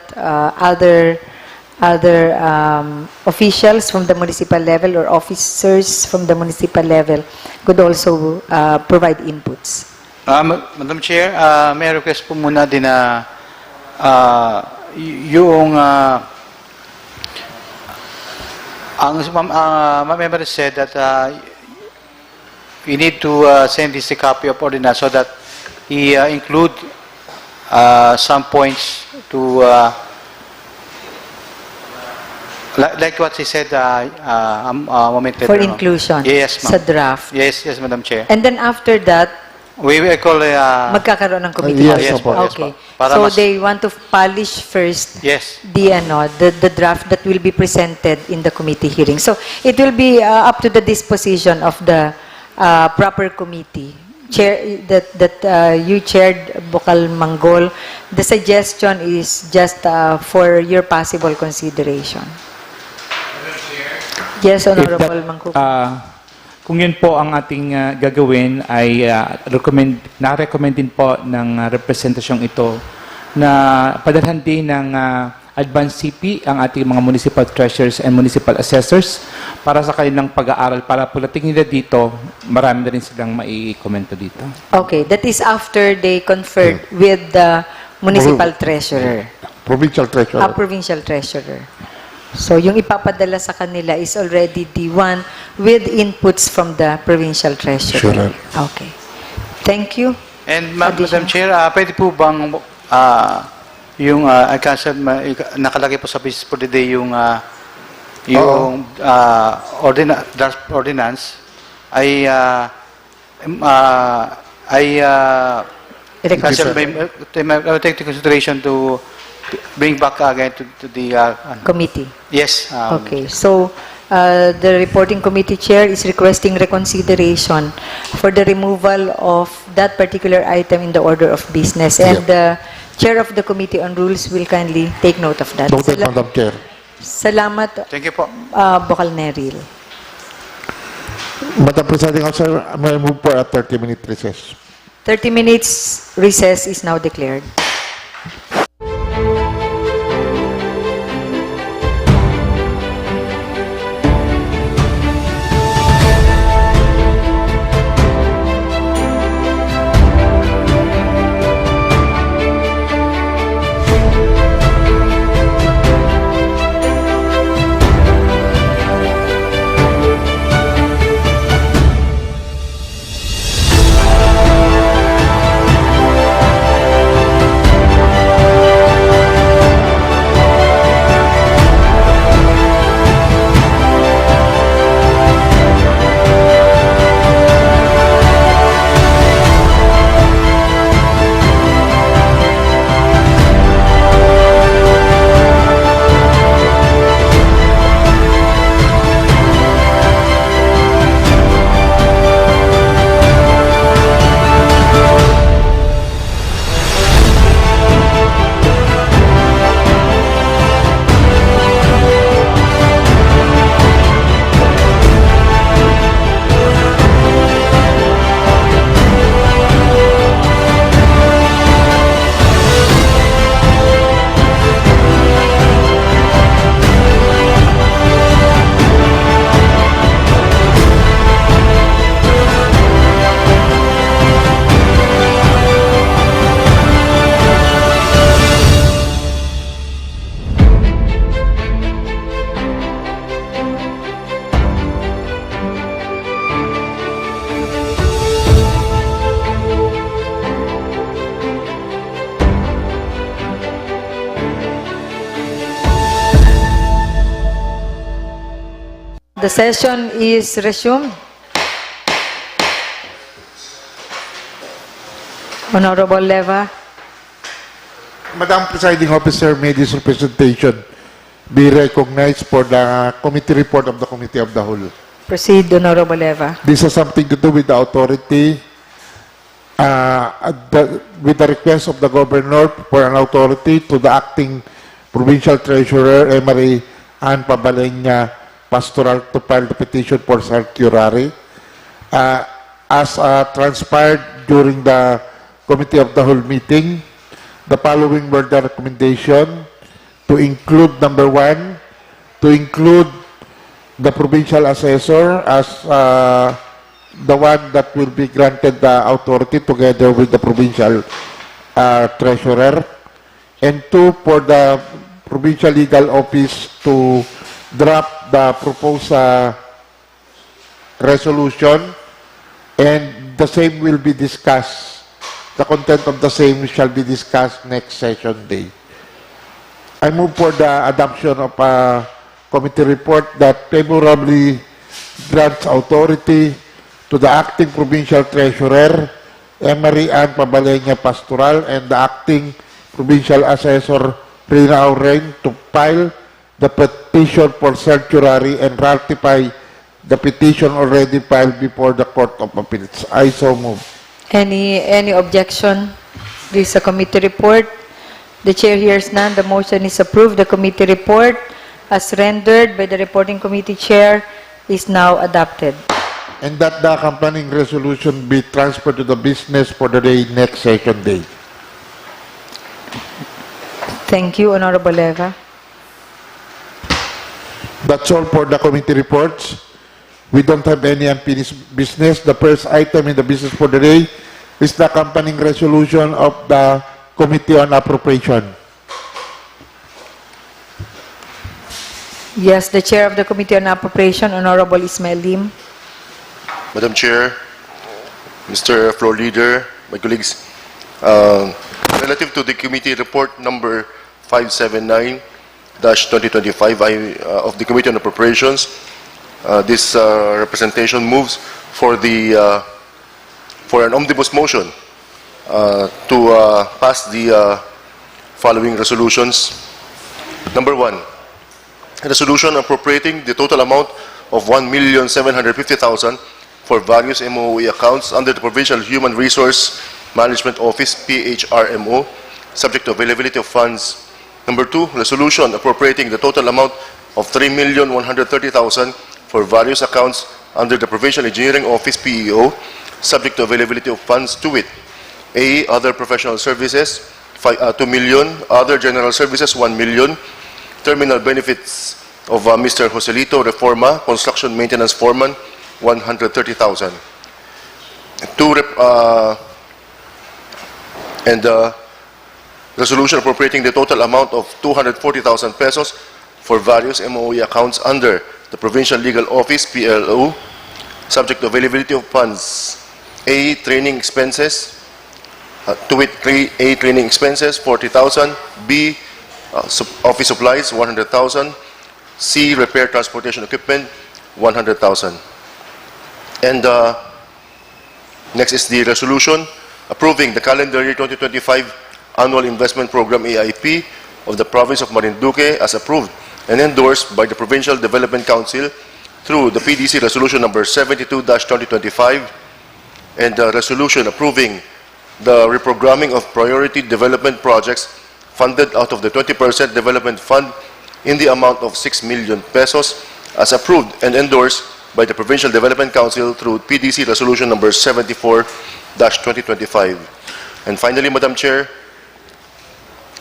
other officials from the municipal level or officers from the municipal level could also provide inputs. Madam Chair, may request po muna din na yung member said that we need to send this a copy of ordinance so that he include some points to like what he said a moment later. For inclusion Yes, sa ma'am. draft. Yes, Madam Chair. And then after that, We will call magkakaroon ng committee. Yes, yes po, yes Okay. po. Para So mas- they want to polish first Yes. the draft that will be presented in the committee hearing. So it will be up to the disposition of the proper committee. Chair that you chaired, Bokal Manggol. The suggestion is just for your possible consideration. Yes, Honorable Mangkuk. Kung yun po ang ating gagawin, ay na-recommend din po ng representasyong ito na padalhan din ng advance CP ang ating mga municipal treasurers and municipal assessors para sa kanilang pag-aaral, para pulating nila dito, marami na rin silang mai-komento dito. Okay, that is after they conferred with the municipal treasurer, Provincial treasurer. provincial treasurer. So yung ipapadala sa kanila is already the one with inputs from the provincial treasurer. Sure. Okay. Thank you. And Madam Additional. Chair, pwede po bang yung nakalagay po sa business for the day yung draft ordinance ay council may take into consideration to bring back again to the Committee. yes. Okay. So the reporting committee chair is requesting reconsideration for the removal of that particular item in the order of business, and the chair of the committee on rules will kindly take note of that. Noted, Madam Chair. Salamat, Thank you po. Bokal Neril. Madam Presiding Officer, may I move for a 30-minute recess? 30 minutes recess is now declared. The session is resumed. Honorable Leva. Madam Presiding Officer made this representation be recognized for the committee report of the Committee of the Whole. Proceed, Honorable Eva. This has something to do with the authority, with the request of the governor for an authority to the acting provincial treasurer, Emery Ann Pabalenya Pastoral, to file the petition for certiorari. As transpired during the Committee of the Whole meeting, the following were the recommendation: to include, number one, to include the provincial assessor as the one that will be granted the authority together with the provincial treasurer, and two, for the provincial legal office to draft the proposed resolution, and the same will be discussed. The content of the same shall be discussed next session day. I move for the adoption of a committee report that favorably grants authority to the acting provincial treasurer, Emery Ann Pabalenya Pastoral, and the acting provincial assessor, Rina Aureng, to file the petition for certiorari and ratify the petition already filed before the Court of Appeals. I so move. Any objection? This is a committee report. The chair hears none. The motion is approved. The committee report, as rendered by the reporting committee chair, is now adopted. And that the accompanying resolution be transferred to the business for the day next session day. Thank you, Honorable Eva. That's all for the committee reports. We don't have any unfinished business. The first item in the business for the day is the accompanying resolution of the Committee on Appropriation. Yes, the chair of the Committee on Appropriation, Honorable Ismail Lim. Madam Chair, Mr. Floor Leader, my colleagues, relative to the committee report number 579-2025 of the Committee on Appropriations, this representation moves for an omnibus motion to pass the following resolutions. Number one, a resolution appropriating the total amount of 1,750,000 for various MOE accounts under the Provincial Human Resource Management Office, PHRMO, subject to availability of funds. Number two, resolution appropriating the total amount of 3,130,000 for various accounts under the Provincial Engineering Office, PEO, subject to availability of funds to it. A, other professional services, 2 million, other general services, 1 million, terminal benefits of Mr. Joselito Reforma, construction maintenance foreman, 130,000. Resolution appropriating the total amount of 240,000 pesos for various MOE accounts under the Provincial Legal Office, PLO, subject to availability of funds. A, training expenses, to wit, A, training expenses, 40,000. B, office supplies, 100,000. C, repair transportation equipment, 100,000. And next is the resolution approving the calendar year 2025 annual investment program, AIP, of the province of Marinduque as approved and endorsed by the Provincial Development Council through the PDC resolution number 72-2025, and the resolution approving the reprogramming of priority development projects funded out of the 20% development fund in the amount of 6 million pesos as approved and endorsed by the Provincial Development Council through PDC resolution number 74-2025. And finally, Madam Chair,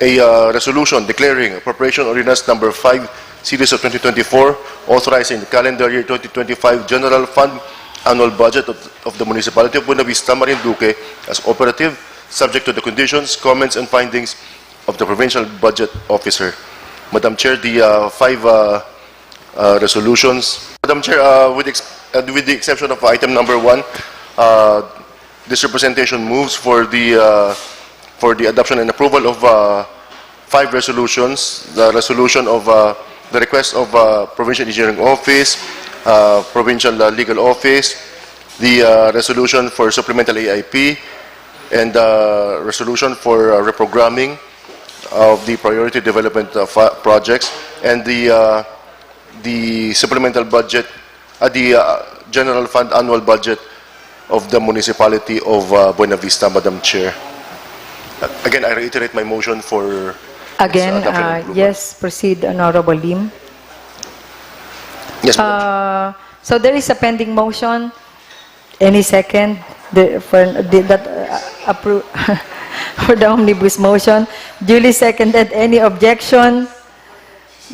a resolution declaring appropriation ordinance number 5 series of 2024 authorizing the calendar year 2025 general fund annual budget of the municipality of Buena Vista, Marinduque as operative, subject to the conditions, comments, and findings of the provincial budget officer. Madam Chair, the 5 resolutions. Madam Chair, with the exception of item number 1, this representation moves for the adoption and approval of 5 resolutions. The resolution of the request of Provincial Engineering Office, Provincial Legal Office, the resolution for supplemental AIP, and resolution for reprogramming of the priority development projects, and the supplemental budget, the general fund annual budget of the municipality of Buena Vista, Madam Chair. Again, I reiterate my motion for Again, its adoption and approval. yes, proceed, Honorable Lim. Yes, Madam Chair. So there is a pending motion. Any second for the omnibus motion? Duly seconded. Any objection?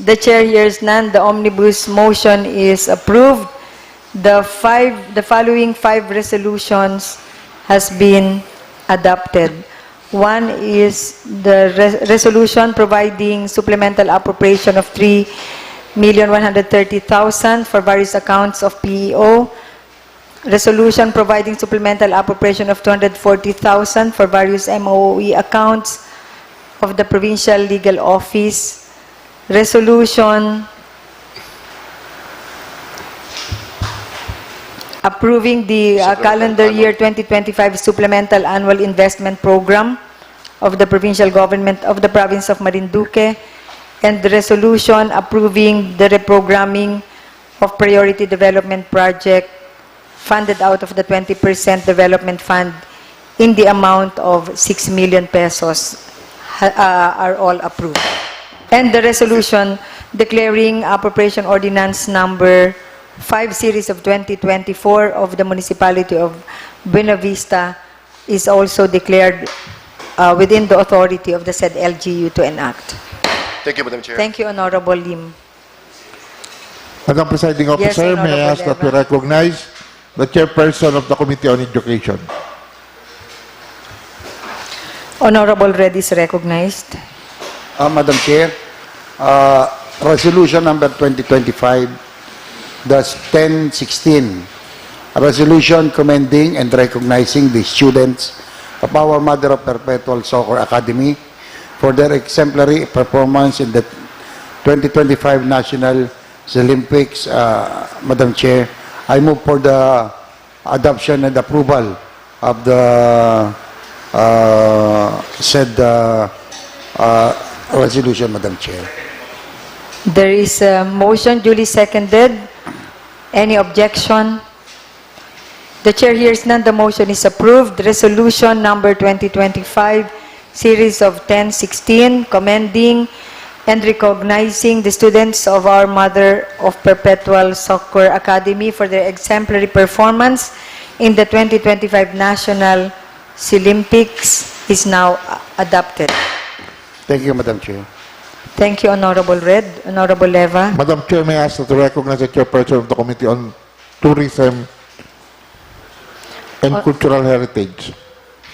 The chair hears none. The omnibus motion is approved. The following 5 resolutions has been adopted. One is the resolution providing supplemental appropriation of 3,130,000 for various accounts of PEO. Resolution providing supplemental appropriation of 240,000 for various MOE accounts of the Provincial Legal Office. Resolution approving the calendar year 2025 supplemental annual investment program of the provincial government of the province of Marinduque, and the resolution approving the reprogramming of priority development project funded out of the 20% development fund in the amount of 6 million pesos are all approved. And the resolution declaring appropriation ordinance number 5 series of 2024 of the municipality of Buena Vista is also declared within the authority of the said LGU to enact. Thank you, Madam Chair. Thank you, Honorable Lim. Madam Presiding Officer, may I ask that we recognize the chairperson of the Committee on Education. Honorable Red is recognized. Madam Chair, resolution number 2025-1016, a resolution commending and recognizing the students of our Mother of Perpetual Soccer Academy for their exemplary performance in the 2025 National Olympics. Madam Chair, I move for the adoption and approval of the said resolution, Madam Chair. There is a motion duly seconded. Any objection? The chair hears none. The motion is approved. Resolution number 2025, series of 1016, commending and recognizing the students of our Mother of Perpetual Soccer Academy for their exemplary performance in the 2025 National Olympics is now adopted. Thank you, Madam Chair. Thank you, Honorable Red. Honorable Leva. Madam Chair, may I ask that to recognize the chairperson of the Committee on Tourism and Cultural Heritage.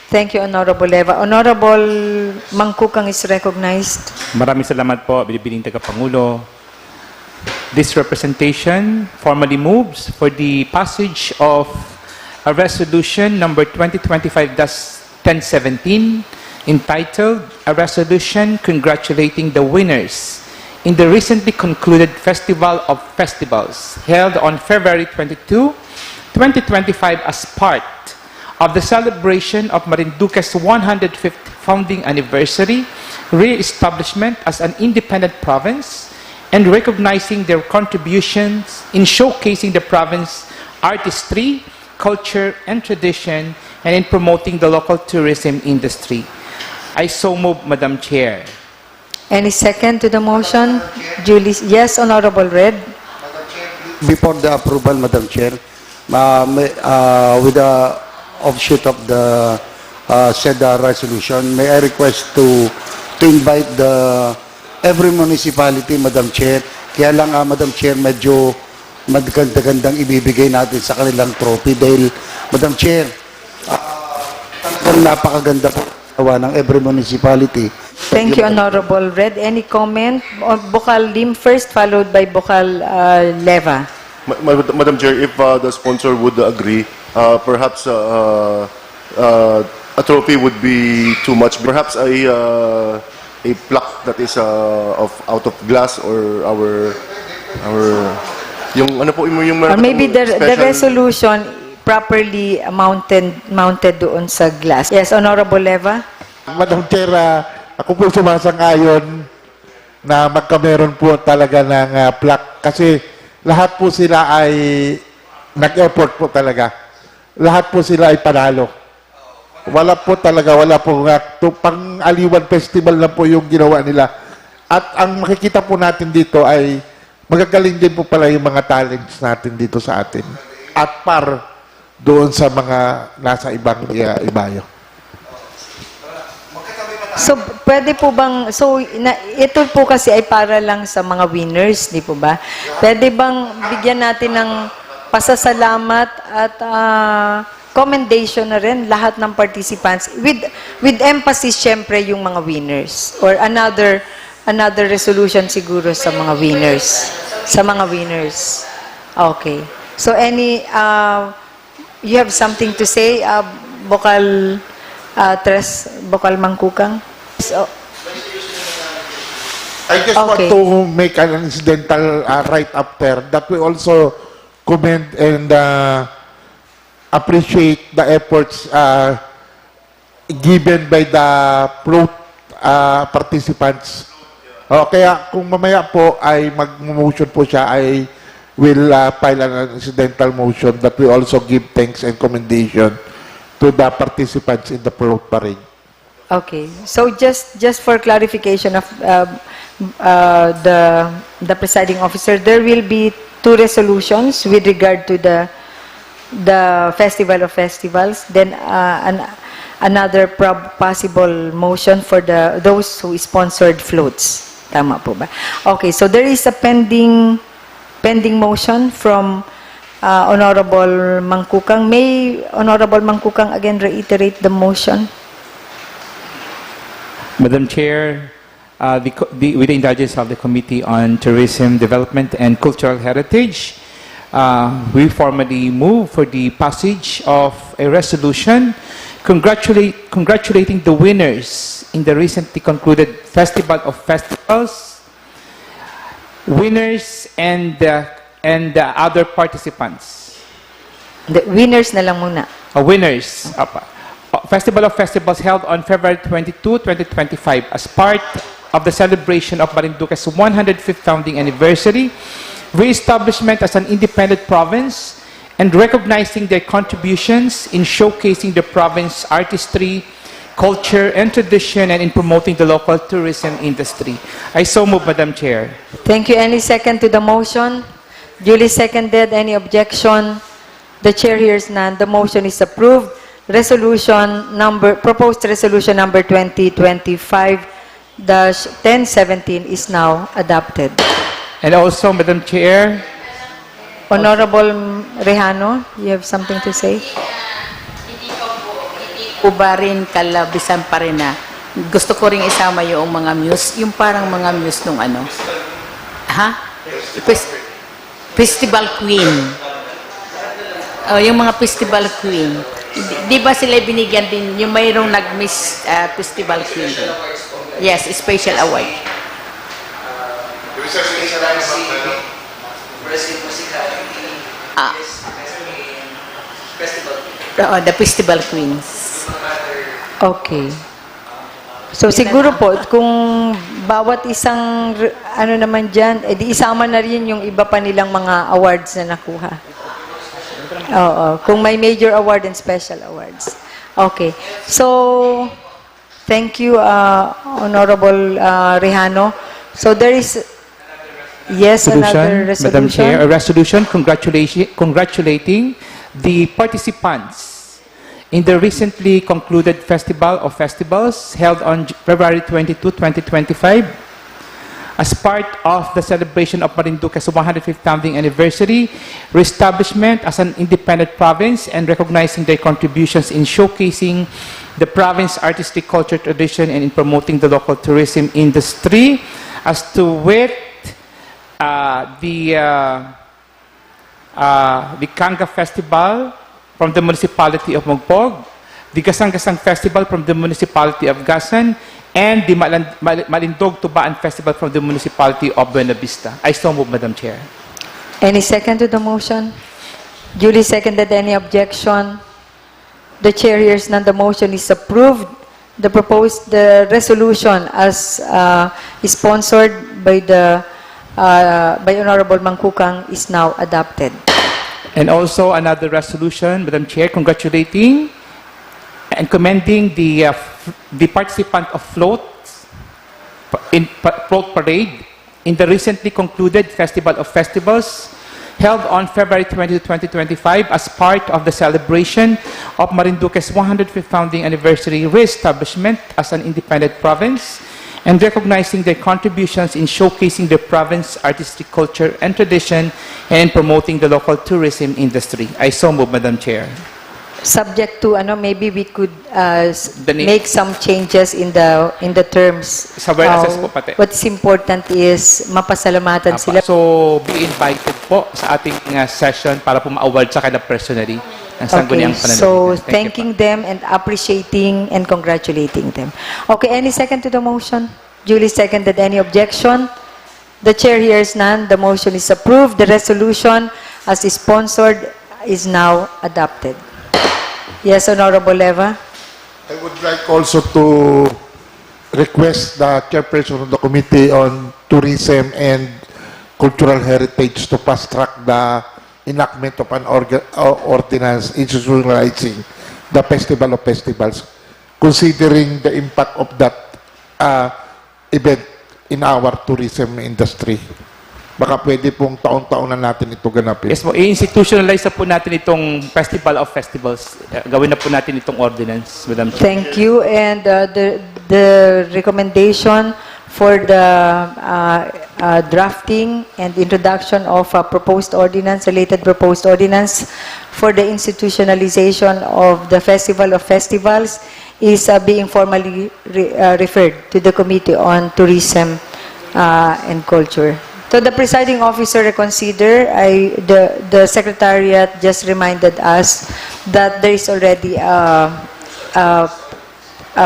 Thank you, Honorable Leva. Honorable Mangkukang is recognized. Maraming salamat po, Binibining Tagapangulo. This representation formally moves for the passage of a resolution number 2025-1017 entitled A Resolution Congratulating the Winners in the recently concluded Festival of Festivals held on February 22, 2025 as part of the celebration of Marinduque's 150th founding anniversary, re-establishment as an independent province, and recognizing their contributions in showcasing the province's artistry, culture, and tradition, and in promoting the local tourism industry. I so move, Madam Chair. Any second to the motion? Julie, yes, Honorable Red. Before the approval, Madam Chair, with the offshoot of the said resolution, may I request to invite every municipality, Madam Chair. Kaya lang, Madam Chair, medyo maganda-gandang ibibigay natin sa kanilang trophy dahil, Madam Chair, talagang napakaganda po ng every municipality. Thank you, Honorable Red. Any comment? Bukal Lim first, followed by Bukal Leva. Madam Chair, if the sponsor would agree, perhaps a trophy would be too much. Perhaps a plaque that is out of glass or our yung ano po yung Or maybe the resolution properly mounted doon sa glass. Yes, Honorable Leva. Madam Chair, ako po sumasang-ayon na magkameron po talaga ng plaque. Kasi lahat po sila ay nag-effort po talaga. Lahat po sila ay panalo. Wala po pang-aliwan festival na po yung ginawa nila. At ang makikita po natin dito ay magagaling din po pala yung mga talents natin dito sa atin. At par doon sa mga nasa ibang ibayo. So, pwede po bang, ito po kasi ay para lang sa mga winners, di po ba? Pwede bang bigyan natin ng pasasalamat at commendation na rin lahat ng participants with emphasis syempre yung mga winners or another resolution siguro sa mga winners. Okay. So you have something to say, Bokal Mangkukang? So, I just want to make an incidental right up there that we also commend and appreciate the efforts given by the float participants. Kaya kung mamaya po ay mag-motion po siya, I will file an incidental motion that we also give thanks and commendation to the participants in the float parade. okay. So just for clarification of the presiding officer, there will be 2 resolutions with regard to the Festival of Festivals, then another possible motion for those who sponsored floats. Tama po ba? Okay, so there is a pending motion from Honorable Mangkukang. May Honorable Mangkukang again reiterate the motion? Madam Chair, with the indulgence of the Committee on Tourism Development and Cultural Heritage, we formally move for the passage of a resolution congratulating the winners in the recently concluded Festival of Festivals, winners and other participants. The winners na lang muna. Winners. Festival of Festivals held on February 22, 2025 as part of the celebration of Marinduque's 105th founding anniversary, re-establishment as an independent province, and recognizing their contributions in showcasing the province's artistry, culture, and tradition, and in promoting the local tourism industry. I so move, Madam Chair. Thank you. Any second to the motion? Duly seconded. Any objection? The chair hears none. The motion is approved. Proposed resolution number 2025-1017 is now adopted. And also, Madam Chair, Honorable Rejano, you have something to say? Uba rin, kalabisan pa rin na. Gusto ko rin isama yung mga muse, yung parang mga muse nung ano. Festival Queen. Yung mga Festival Queen. Di ba sila binigyan din, yung mayroong nag-miss Festival Queen? Yes, special award. The Festival Queens. Okay. So siguro po, kung bawat isang ano naman dyan, di isama na rin yung iba pa nilang mga awards na nakuha. Oo. Kung may major award and special awards. Okay. So, thank you, Honorable Rejano. So there is, yes, another resolution. Madam Chair, a resolution congratulating the participants in the recently concluded Festival of Festivals held on February 22, 2025 as part of the celebration of Marinduque's 105th founding anniversary, re-establishment as an independent province, and recognizing their contributions in showcasing the province's artistic culture tradition and in promoting the local tourism industry, as to wit, the Kanga Festival from the municipality of Mogpog, the Gasang Festival from the municipality of Gasan, and the Marinduque Tubaan Festival from the municipality of Buena Vista. I so move, Madam Chair. Any second to the motion? Duly seconded. Any objection? The chair hears none. The motion is approved. The resolution as sponsored by Honorable Mangkukang is now adopted. And also another resolution, Madam Chair, congratulating and commending the participant of float parade in the recently concluded Festival of Festivals held on February 20, 2025 as part of the celebration of Marinduque's 105th founding anniversary re-establishment as an independent province, and recognizing their contributions in showcasing the province's artistic culture and tradition and promoting the local tourism industry. I so move, Madam Chair. Subject to maybe we could name. make some changes in the terms. Sa assess po pati. What's important is mapasalamatan sila. So, be invited po sa ating session para po ma-award sa kanila personally ng Sangguniang Panlalawigan. So, Thank you thanking them and appreciating and congratulating them. Okay, any second to the motion? Duly seconded. Any objection? The chair hears none. The motion is approved. The resolution as sponsored is now adopted. Yes, Honorable Leva. I would like also to request the chairperson of the Committee on Tourism and Cultural Heritage to fast-track the enactment of an ordinance institutionalizing the Festival of Festivals, considering the impact of that event in our tourism industry. Baka pwede pong taon-taon na natin ito ganapin. Yes po, i-institutionalize na po natin itong Festival of Festivals. Gawin na po natin itong ordinance, Madam Chair. Thank you. And the recommendation for the drafting and introduction of a proposed ordinance, related proposed ordinance for the institutionalization of the Festival of Festivals is being formally referred to the Committee on Tourism and Culture. So the presiding officer reconsider, the Secretariat just reminded us that there is already a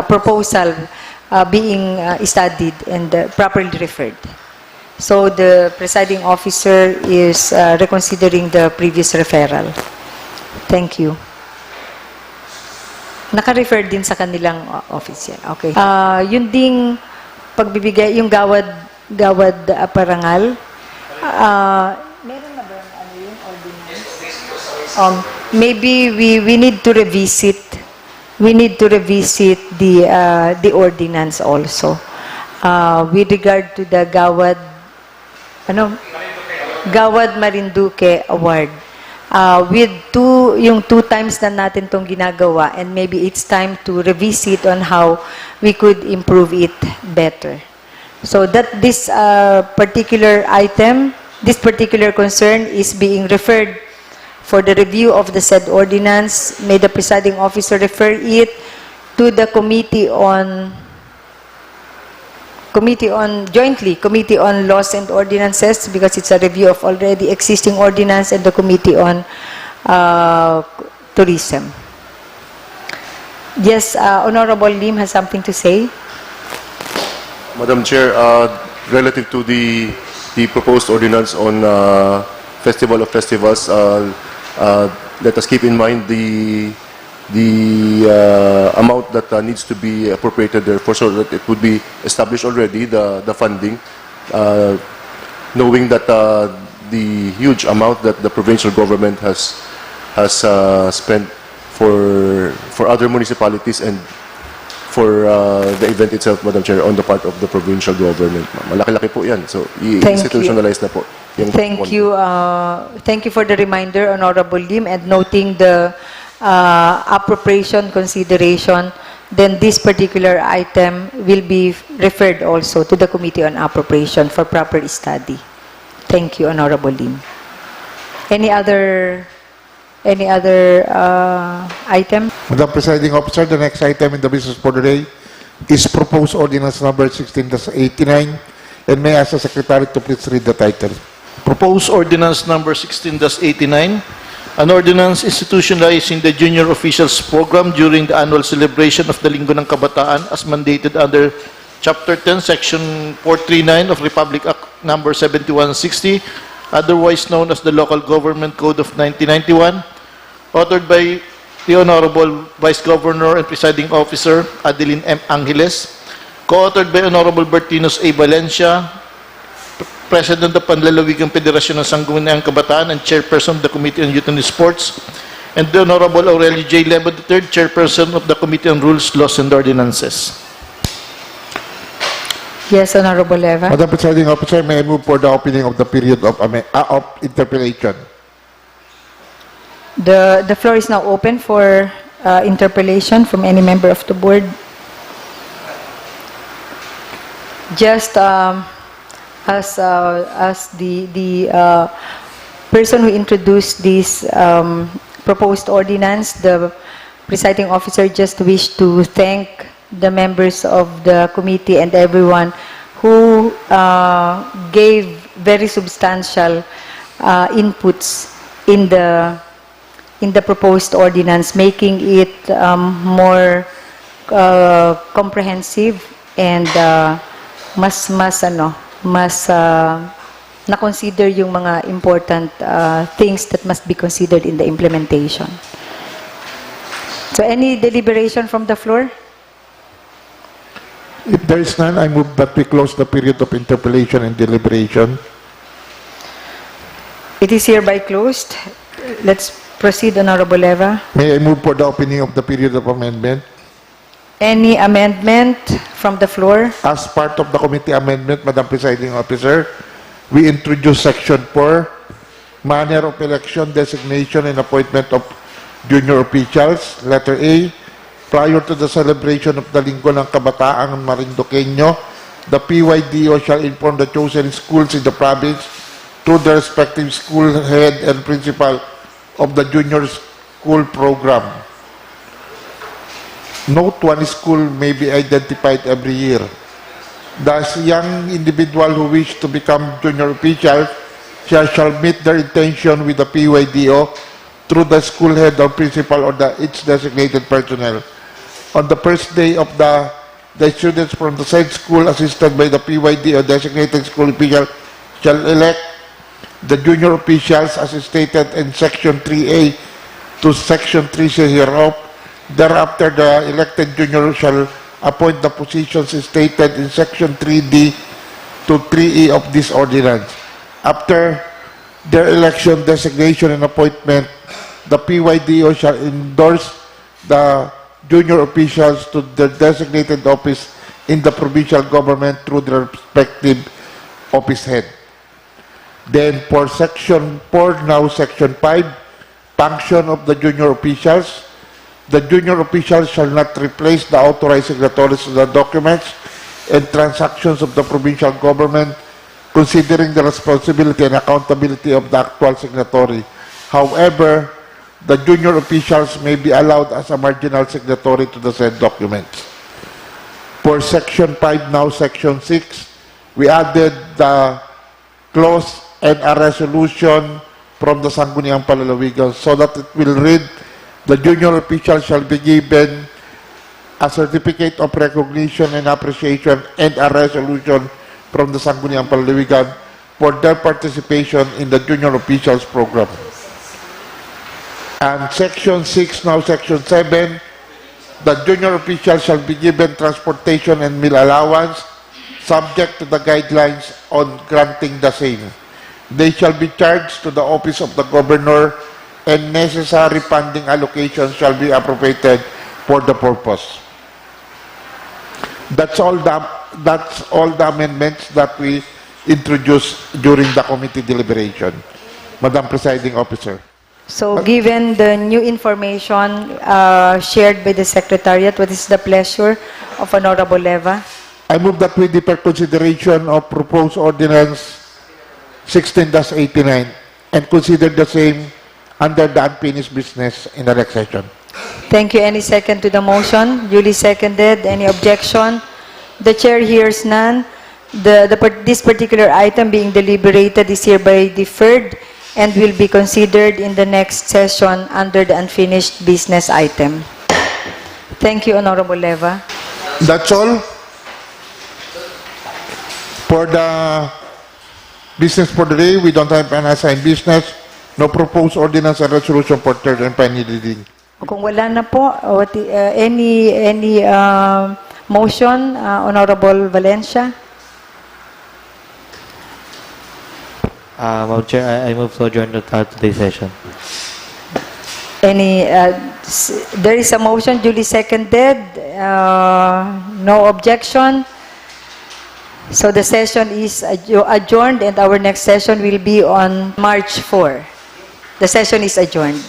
proposal being studied and properly referred. So the presiding officer is reconsidering the previous referral. Thank you. Naka-refer din sa kanilang office yan. Okay. Yun ding pagbibigay, yung gawad parangal. Meron na ba yung ordinance? Maybe we need to revisit. We need to revisit the ordinance also. With regard to the Gawad Marinduque Award. With yung two times na natin tong ginagawa, and maybe it's time to revisit on how we could improve it better. So that this particular item, this particular concern is being referred for the review of the said ordinance. May the presiding officer refer it to the Committee on Laws and Ordinances, because it's a review of already existing ordinance, and the Committee on Tourism. Yes, Honorable Lim has something to say. Madam Chair, relative to the proposed ordinance on Festival of Festivals, let us keep in mind the amount that needs to be appropriated therefore, so that it would be established already, the funding, knowing that the huge amount that the provincial government has spent for other municipalities and for the event itself, Madam Chair, on the part of the provincial government. Malaki-laki po yan. So, i-institutionalize na po. Thank you. Thank you for the reminder, Honorable Lim, and noting the appropriation consideration, then this particular item will be referred also to the Committee on Appropriation for proper study. Thank you, Honorable Lim. Any other item? Madam Presiding Officer, the next item in the business for the day is proposed ordinance number 16-89, and may I ask the Secretary to please read the title. Proposed ordinance number 16-89, an ordinance institutionalizing the Junior Officials Program during the annual celebration of the Linggo ng Kabataan as mandated under Chapter 10, Section 439 of Republic Act number 7160, otherwise known as the Local Government Code of 1991, authored by the Honorable Vice Governor and Presiding Officer Adeline M. Angeles, co-authored by Honorable Bertinos A. Valencia, President of Panlalawigan Federasyon ng Sangguniang Kabataan and Chairperson of the Committee on Youth and Sports, and the Honorable Aurelio J. Lebo III, Chairperson of the Committee on Rules, Laws, and Ordinances. Yes, Honorable Leva. Madam Presiding Officer, may I move for the opening of the period of interpellation? The floor is now open for interpellation from any member of the board. Just as the person who introduced this proposed ordinance, the presiding officer just wished to thank the members of the committee and everyone who gave very substantial inputs in the proposed ordinance, making it more comprehensive and mas na-consider yung mga important things that must be considered in the implementation. So any deliberation from the floor? If there is none, I move that we close the period of interpellation and deliberation. It is hereby closed. Let's proceed, Honorable Leva. May I move for the opening of the period of amendment? Any amendment from the floor? As part of the committee amendment, Madam Presiding Officer, we introduce Section 4, Manner of Election, Designation, and Appointment of Junior Officials. Letter A, prior to the celebration of the Linggo ng Kabataang Marinduqueño, the PYDO shall inform the chosen schools in the province through the respective school head and principal of the junior school program. Note, one school may be identified every year. Thus, young individual who wish to become junior official shall meet their intention with the PYDO through the school head or principal or its designated personnel. On the first day of the students from the said school assisted by the PYDO designated school official shall elect the junior officials as stated in Section 3A to Section 3C hereof. Thereafter, the elected junior shall appoint the positions stated in Section 3D to 3E of this ordinance. After their election, designation, and appointment, the PYDO shall endorse the junior officials to their designated office in the provincial government through their respective office head. Then for Section 4, now Section 5, function of the junior officials. The junior officials shall not replace the authorized signatories of the documents and transactions of the provincial government, considering the responsibility and accountability of the actual signatory. However, the junior officials may be allowed as a marginal signatory to the said documents. For Section 5, now Section 6, we added the clause and a resolution from the Sangguniang Panlalawigan so that it will read, the junior official shall be given a certificate of recognition and appreciation and a resolution from the Sangguniang Panlalawigan for their participation in the junior officials program. And Section 6, now Section 7, the junior official shall be given transportation and meal allowance subject to the guidelines on granting the same. They shall be charged to the office of the governor and necessary funding allocations shall be appropriated for the purpose. That's all the amendments that we introduced during the committee deliberation. Madam Presiding Officer. So given the new information shared by the Secretariat, what is the pleasure of Honorable Leva? I move that we defer consideration of proposed ordinance 16-89 and consider the same under the unfinished business in the next session. Thank you. Any second to the motion? Duly seconded. Any objection? The chair hears none. This particular item being deliberated is hereby deferred and will be considered in the next session under the unfinished business item. Thank you, Honorable Leva. That's all for the business for the day. We don't have an assigned business. No proposed ordinance and resolution for third and final reading. Kung wala na po, any motion, Honorable Valencia? Madam Chair, I move to adjourn today's session. There is a motion duly seconded. No objection. So the session is adjourned and our next session will be on March 4. The session is adjourned.